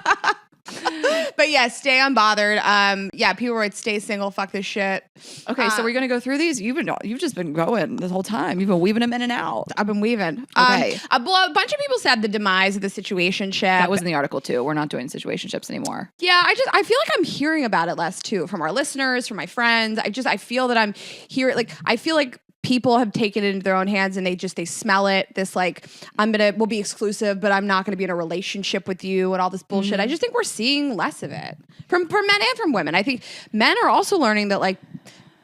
But yeah, stay unbothered. Yeah, people were like, stay single, fuck this shit. Okay, so we're gonna go through these. You've just been going this whole time. You've been weaving them in and out. I've been weaving. Okay. A bunch of people said the demise of the situationship. That was in the article too. We're not doing situationships anymore. Yeah, I feel like I'm hearing about it less too from our listeners, from my friends. I feel that I'm hearing, like, I feel like people have taken it into their own hands and they smell it. This like, we'll be exclusive, but I'm not going to be in a relationship with you and all this bullshit. Mm-hmm. I just think we're seeing less of it from men and from women. I think men are also learning that like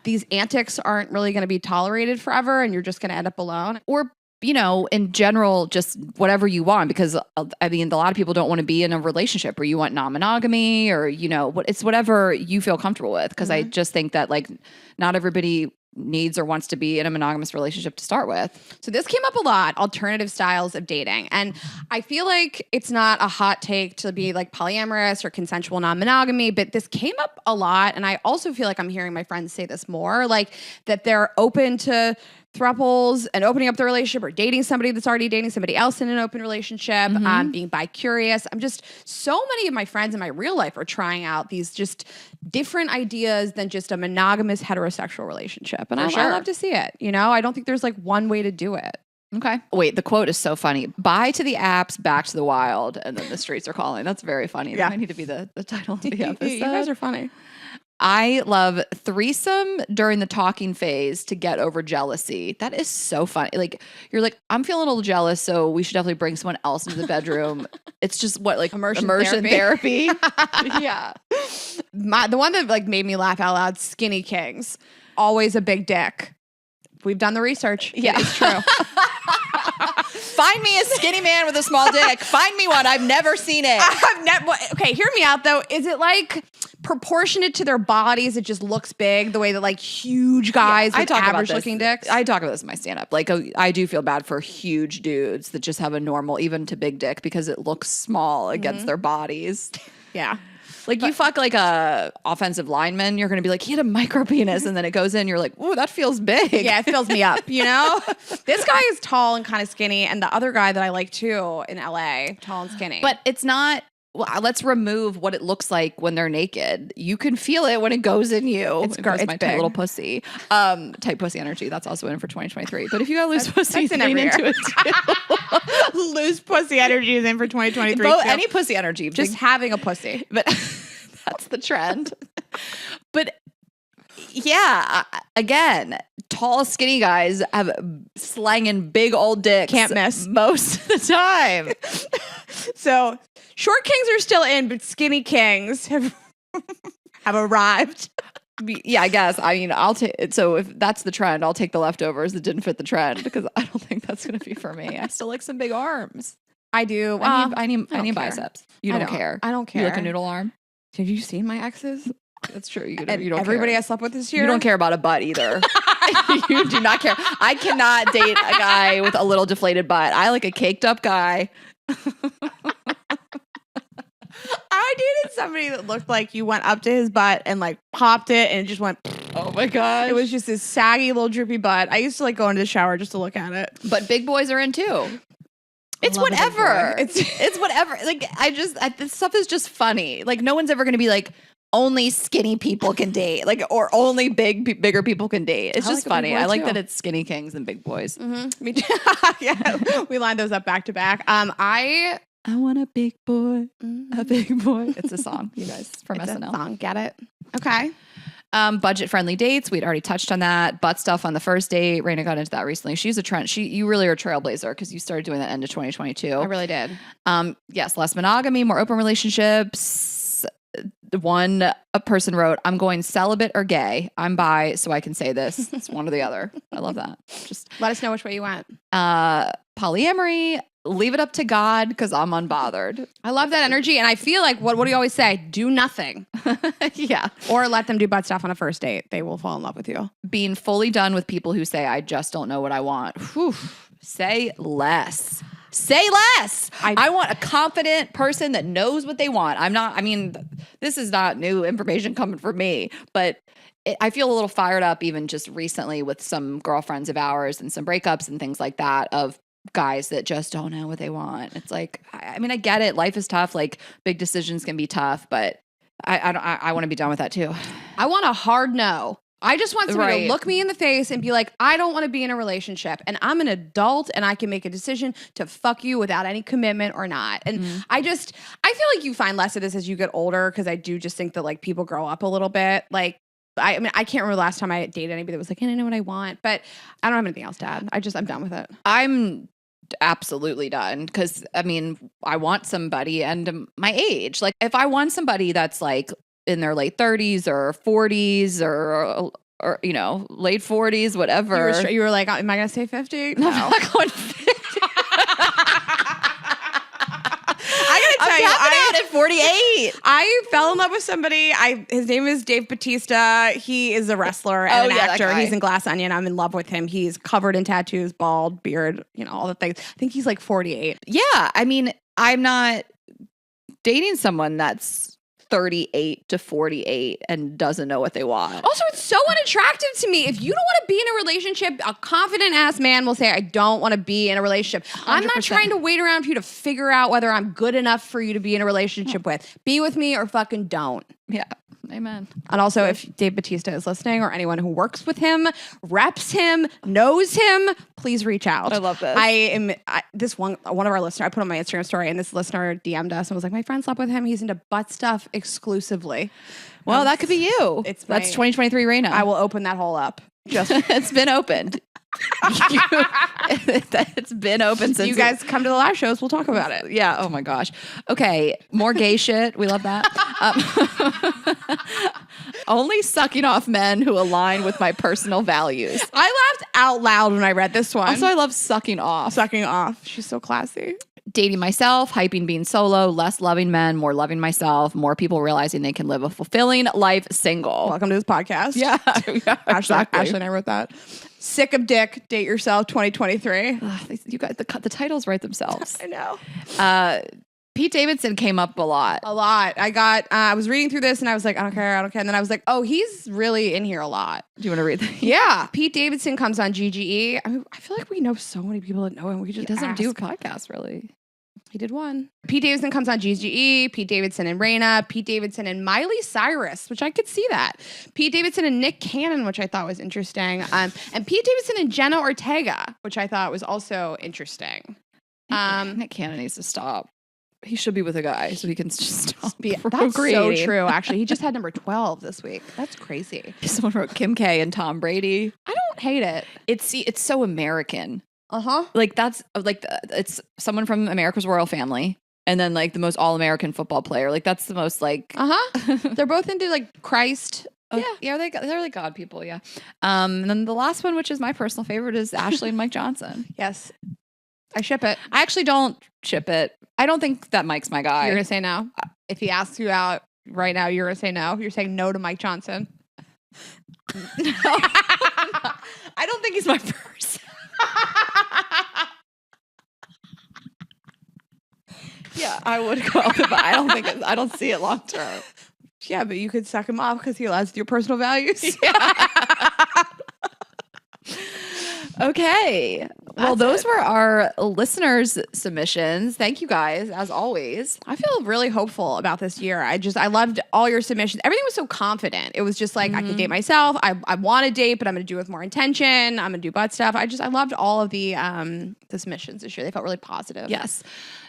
these antics aren't really going to be tolerated forever and you're just going to end up alone. Or, in general, just whatever you want, because I mean, a lot of people don't want to be in a relationship or you want non-monogamy or, it's whatever you feel comfortable with. Because I just think that like not everybody needs or wants to be in a monogamous relationship to start with. So this came up a lot, alternative styles of dating. And I feel like it's not a hot take to be like polyamorous or consensual non-monogamy, but this came up a lot. And I also feel like I'm hearing my friends say this more, like that they're open to thruples and opening up the relationship or dating somebody that's already dating somebody else in an open relationship, being bi-curious. So many of my friends in my real life are trying out these just different ideas than just a monogamous heterosexual relationship. And I love to see it. I don't think there's like one way to do it. Okay. Wait, the quote is so funny. Bye to the apps, back to the wild, and then the streets are calling. That's very funny. Yeah. That might need to be the title of the episode. You guys are funny. I love threesome during the talking phase to get over jealousy. That is so funny. Like you're like, I'm feeling a little jealous, so we should definitely bring someone else into the bedroom. It's just what like immersion therapy. Yeah. The one that like made me laugh out loud, skinny kings. Always a big dick. We've done the research. Yeah. It's true. Find me a skinny man with a small dick. Find me one. I've never seen it. Okay, hear me out though. Is it like proportionate to their bodies? It just looks big the way that like huge guys with average looking dicks? I talk about this in my stand up. Like I do feel bad for huge dudes that just have a normal, even to big dick because it looks small against their bodies. Yeah. Like you fuck like a offensive lineman, you're going to be like, he had a micro penis. And then it goes in, you're like, ooh, that feels big. Yeah, it fills me up, you know? This guy is tall and kind of skinny. And the other guy that I like too in LA, tall and skinny. But it's not, well, let's remove what it looks like when they're naked. You can feel it when it goes in you. It's my tight little pussy. Tight pussy energy. That's also in for 2023. But if you got loose pussy, that's lean into it too. Loose pussy energy is in for 2023. Any pussy energy. Just having a pussy. But that's the trend. But yeah, again, tall, skinny guys have slanging big old dicks. Can't miss. Most of the time. So short kings are still in, but skinny kings have arrived. Yeah, I guess. I mean, I'll take it. So if that's the trend, I'll take the leftovers that didn't fit the trend because I don't think that's going to be for me. I still like some big arms. I do. I need biceps. You don't care. I don't care. You like a noodle arm? Have you seen my exes? That's true. You don't everybody care. I slept with this year. You don't care about a butt either. You do not care. I cannot date a guy with a little deflated butt. I like a caked up guy. I dated somebody that looked like you went up to his butt and like popped it and it just went. Oh my god! It was just this saggy little droopy butt. I used to like go into the shower just to look at it. But big boys are in too. It's whatever. It's whatever. Like this stuff is just funny. Like no one's ever going to be like only skinny people can date, like or only bigger people can date. It's just funny. I like that it's skinny kings and big boys. Mm-hmm. Me too. Yeah, we lined those up back to back. I want a big boy, a big boy. It's a song, you guys, from SNL. Song, get it? Okay. Budget-friendly dates. We'd already touched on that. Butt stuff on the first date. Rayna got into that recently. She's a trend. You really are a trailblazer because you started doing that end of 2022. I really did. Yes, less monogamy, more open relationships. A person wrote, I'm going celibate or gay. I'm bi, so I can say this. It's one or the other. I love that. Just let us know which way you went. Polyamory. Leave it up to God because I'm unbothered. I love that energy. And I feel like, what do you always say? Do nothing. Yeah. Or let them do butt stuff on a first date. They will fall in love with you. Being fully done with people who say, I just don't know what I want. Whew. Say less. Say less. I want a confident person that knows what they want. This is not new information coming from me, but I feel a little fired up even just recently with some girlfriends of ours and some breakups and things like that of guys that just don't know what they want. It's like, I get it. Life is tough. Like big decisions can be tough, but I want to be done with that too. I want a hard no. I just want somebody to look me in the face and be like, I don't want to be in a relationship and I'm an adult and I can make a decision to fuck you without any commitment or not. And I feel like you find less of this as you get older because I do just think that like people grow up a little bit. Like, I can't remember the last time I dated anybody that was like, I know what I want, but I don't have anything else to add. I'm done with it. I'm absolutely done because I want somebody and my age. Like if I want somebody that's like in their late 30s or 40s or late 40s, whatever. You were like, am I going to say 50? No, I'm not going 50. I out at 48. I fell in love with somebody. His name is Dave Bautista. He is a wrestler and an actor. He's in Glass Onion. I'm in love with him. He's covered in tattoos, bald, beard, all the things. I think he's like 48. Yeah. I'm not dating someone that's 38 to 48 and doesn't know what they want. Also, it's so unattractive to me. If you don't want to be in a relationship, a confident ass man will say, I don't want to be in a relationship. 100%. I'm not trying to wait around for you to figure out whether I'm good enough for you to be in a relationship with. Be with me or fucking don't. Yeah. Amen. And also, if Dave Bautista is listening or anyone who works with him, reps him, knows him, please reach out. I love this. This one of our listeners, I put on my Instagram story, and this listener DM'd us and was like, my friend slept with him. He's into butt stuff exclusively. Well, that could be you. That's 2023 Rayna. I will open that hole up. Just it's been opened. It's been open since you guys come to the live shows. We'll talk about it. Yeah. Oh my gosh. Okay. More gay shit. We love that. Only sucking off men who align with my personal values. I laughed out loud when I read this one. Also, I love sucking off. Sucking off. She's so classy. Dating myself, hyping being solo, less loving men, more loving myself, more people realizing they can live a fulfilling life single. Welcome to this podcast. Yeah. Exactly. Ashley and I wrote that. Sick of dick, date yourself 2023. You guys, the titles write themselves. I know. Pete Davidson came up a lot. I was reading through this and I was like, I don't care. And then I was like, oh, he's really in here a lot. Do you want to read that? Yeah. Pete Davidson comes on GGE. I mean, I feel like we know so many people that know him. We could just He doesn't ask. do podcasts, really. He did one. Pete Davidson comes on GGE, Pete Davidson and Rayna, Pete Davidson and Miley Cyrus, which I could see that. Pete Davidson and Nick Cannon, which I thought was interesting. And Pete Davidson and Jenna Ortega, which I thought was also interesting. Nick Cannon needs to stop. He should be with a guy so he can just stop. That's so true, actually. He just had number 12 this week. That's crazy. Someone wrote Kim K and Tom Brady. I don't hate it. It's so American. Uh-huh. Like that's like it's someone from America's royal family and then like the most all-American football player. Like that's the most like They're both into like Christ. Yeah, they're like God people, yeah. And then the last one, which is my personal favorite, is Ashley and Mike Johnson. Yes. I ship it. I actually don't ship it. I don't think that Mike's my guy. You're gonna say no? If he asks you out right now, you're gonna say no? You're saying no to Mike Johnson? No. I don't think he's my person. Yeah, I would go out, but I don't see it long term. Yeah, but you could suck him off because he aligns with your personal values. Yeah. Okay. Well, those were our listeners' submissions. Thank you guys, as always. I feel really hopeful about this year. I loved all your submissions. Everything was so confident. It was just like, I can date myself. I want to date, but I'm going to do it with more intention. I'm going to do butt stuff. I loved all of the submissions this year. They felt really positive. Yes.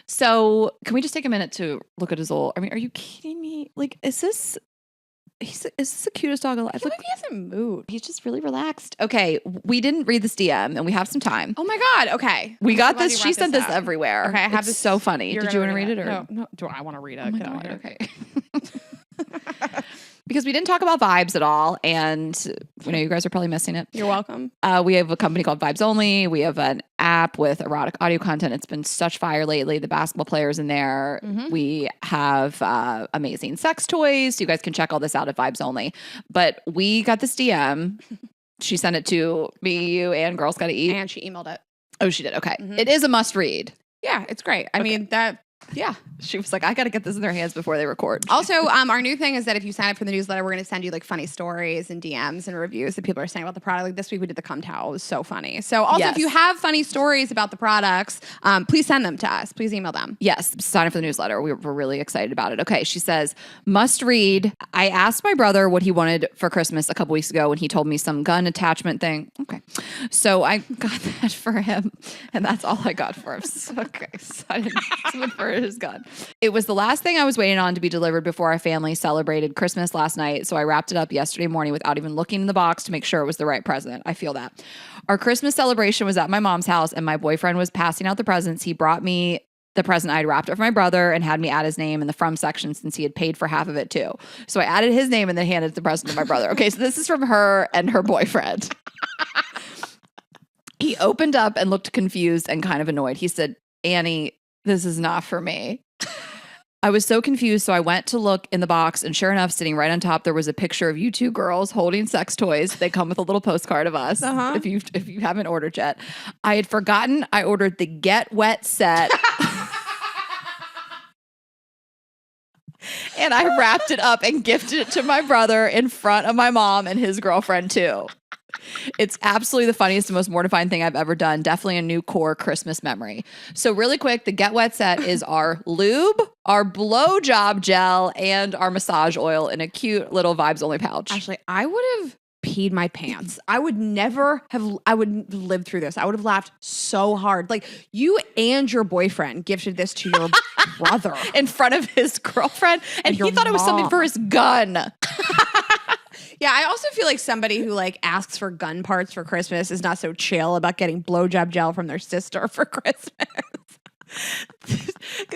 So can we just take a minute to look at his old, I mean, are you kidding me? Like, is this the cutest dog alive? I feel like he hasn't moved. He's just really relaxed. Okay, we didn't read this DM and we have some time. Oh my God. Okay. We got this. She sent this everywhere. Okay, I have this so funny. Did you want to read it? Or? No. Do I want to read it? Oh my God, okay. Because we didn't talk about Vibes at all, and we know you guys are probably missing it. You're welcome. We have a company called Vibes Only. We have an app with erotic audio content. It's been such fire lately. The basketball players in there. Mm-hmm. We have amazing sex toys. So you guys can check all this out at Vibes Only. But we got this DM. She sent it to me, you, and Girls Gotta Eat. And she emailed it. Oh, she did. Okay. Mm-hmm. It is a must read. Yeah, it's great. I mean, that... Yeah. She was like, I got to get this in their hands before they record. Also, our new thing is that if you sign up for the newsletter, we're going to send you like funny stories and DMs and reviews that people are saying about the product. Like this week we did the cum towel. It was so funny. So also, if you have funny stories about the products, please send them to us. Please email them. Yes. Sign up for the newsletter. We're really excited about it. Okay. She says, must read. I asked my brother what he wanted for Christmas a couple weeks ago and he told me some gun attachment thing. Okay. So I got that for him and that's all I got for him. Okay. So I didn't something for his gun. It was the last thing I was waiting on to be delivered before our family celebrated Christmas last night. So I wrapped it up yesterday morning without even looking in the box to make sure it was the right present. I feel that. Our Christmas celebration was at my mom's house and my boyfriend was passing out the presents. He brought me the present I'd wrapped up for my brother and had me add his name in the from section since he had paid for half of it too. So I added his name and then handed the present to my brother. Okay, so this is from her and her boyfriend. He opened up and looked confused and kind of annoyed. He said, Annie, this is not for me. I was so confused, so I went to look in the box, and sure enough, sitting right on top, there was a picture of you two girls holding sex toys. They come with a little postcard of us, if you haven't ordered yet. I had forgotten I ordered the Get Wet set. And I wrapped it up and gifted it to my brother in front of my mom and his girlfriend, too. It's absolutely the funniest and most mortifying thing I've ever done. Definitely a new core Christmas memory. So really quick, the Get Wet set is our lube, our blowjob gel, and our massage oil in a cute little Vibes Only pouch. Ashley, I would have peed my pants. I would live through this. I would have laughed so hard. Like, you and your boyfriend gifted this to your brother in front of his girlfriend, and he thought it was something for his gun. Yeah, I also feel like somebody who like asks for gun parts for Christmas is not so chill about getting blowjob gel from their sister for Christmas.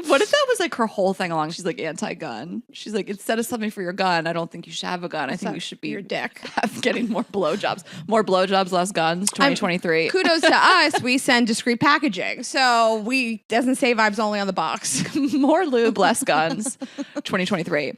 What if that was like her whole thing along? She's like anti-gun. She's like, instead of something for your gun, I don't think you should have a gun. I think you should be your dick. Getting more blowjobs. More blowjobs, less guns. 2023. Kudos to us. We send discreet packaging, so we doesn't say Vibes Only on the box. More lube, less guns. 2023.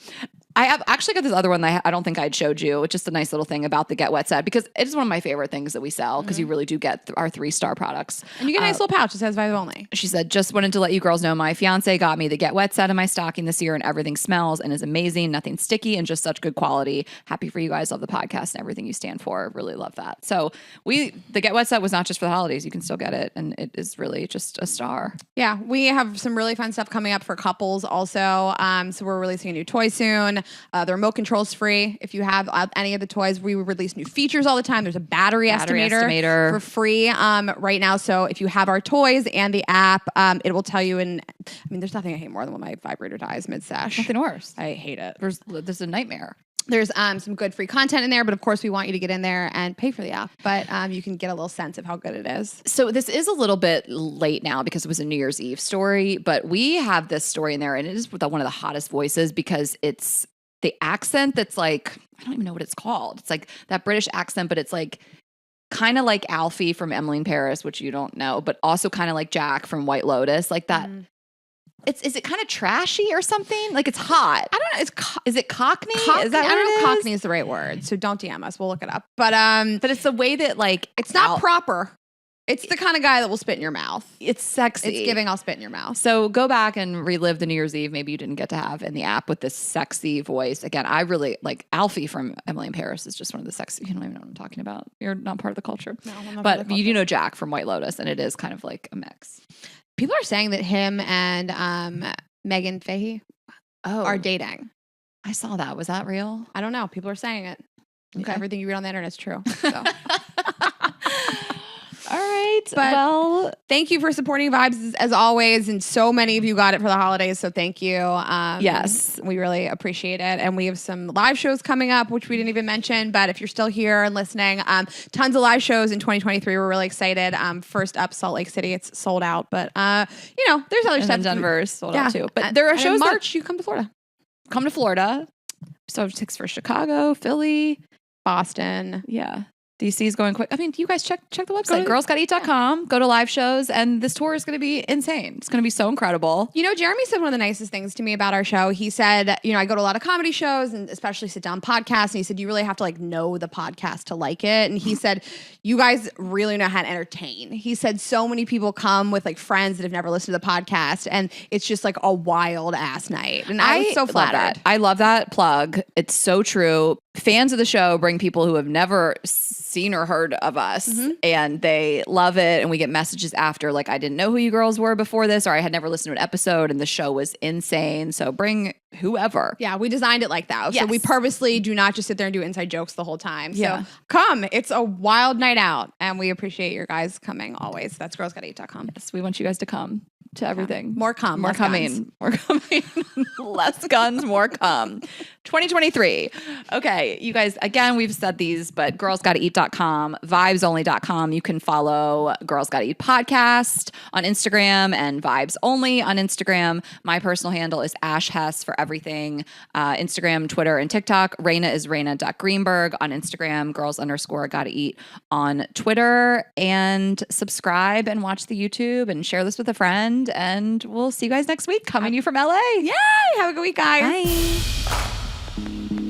I have actually got this other one that I don't think I'd showed you. It's just a nice little thing about the Get Wet set because it is one of my favorite things that we sell because you really do get our 3-star products. And you get a nice little pouch that says Vibes Only. She said, just wanted to let you girls know my fiance got me the Get Wet set in my stocking this year and everything smells and is amazing. Nothing sticky and just such good quality. Happy for you guys. Love the podcast and everything you stand for. Really love that. So the Get Wet set was not just for the holidays. You can still get it. And it is really just a star. Yeah. We have some really fun stuff coming up for couples also. So we're releasing a new toy soon. The remote control's free. If you have any of the toys, we release new features all the time. There's a battery estimator for free right now. So if you have our toys and the app, it will tell you. There's nothing I hate more than when my vibrator dies mid-sesh. Nothing worse. I hate it. There's a nightmare. There's some good free content in there, but of course we want you to get in there and pay for the app. But you can get a little sense of how good it is. So this is a little bit late now because it was a New Year's Eve story, but we have this story in there, and it is one of the hottest voices because it's the accent that's like, I don't even know what it's called. It's like that British accent, but it's like kind of like Alfie from Emily in Paris, which you don't know, but also kind of like Jack from White Lotus, like that. Is it kind of trashy or something? Like it's hot. I don't know. Is it Cockney? Cockney? Is that I don't know if what it Cockney is the right word, so don't DM us. We'll look it up. But it's the way that like it's not proper. It's the kind of guy that will spit in your mouth. It's sexy. It's giving I'll spit in your mouth. So go back and relive the New Year's Eve maybe you didn't get to have in the app with this sexy voice. Again, I really like Alfie from Emily in Paris is just one of the sexy. You don't even know what I'm talking about. You're not part of the culture. No, I'm not but part of the culture. You do know Jack from White Lotus, and it is kind of like a mix. People are saying that him and Megan Fahey are dating. I saw that. Was that real? I don't know. People are saying it. Okay. Everything you read on the internet is true. So. All right. But well, thank you for supporting Vibes as always. And so many of you got it for the holidays. So thank you. Yes. We really appreciate it. And we have some live shows coming up, which we didn't even mention. But if you're still here and listening, tons of live shows in 2023. We're really excited. First up, Salt Lake City. It's sold out. But, there's other and stuff. Denver's sold out too. But there are shows in March. You come to Florida. Come to Florida. So tickets for Chicago, Philly, Boston. Yeah. DC is going quick. I mean, you guys check the website, girlsgottaeat.com. Go to live shows, and this tour is going to be insane. It's going to be so incredible. You know, Jeremy said one of the nicest things to me about our show. He said, I go to a lot of comedy shows and especially sit down podcasts. And he said, you really have to know the podcast to like it. And he said, you guys really know how to entertain. He said, so many people come with friends that have never listened to the podcast, and it's just like a wild ass night. And I was so flattered. I love that plug. It's so true. Fans of the show bring people who have never seen or heard of us, and they love it. And we get messages after, like, I didn't know who you girls were before this, or I had never listened to an episode and the show was insane. So bring whoever. Yeah, we designed it like that. Yes. So we purposely do not just sit there and do inside jokes the whole time. Yeah. So come. It's a wild night out, and we appreciate your guys coming always. That's girlsgottaeat.com. Yes, we want you guys to come to everything. More come. More coming. More coming. Less guns, more come. 2023. Okay, you guys, again, we've said these, but girlsgottaeat.com, vibesonly.com. You can follow Girls Gotta Eat Podcast on Instagram and Vibes Only on Instagram. My personal handle is Ash Hess for everything. Instagram, Twitter, and TikTok. Rayna is Rayna.Greenberg on Instagram, girls_gotta eat on Twitter. And subscribe and watch the YouTube and share this with a friend. And we'll see you guys next week. Coming to you from LA. Yay! Have a good week, guys. Bye.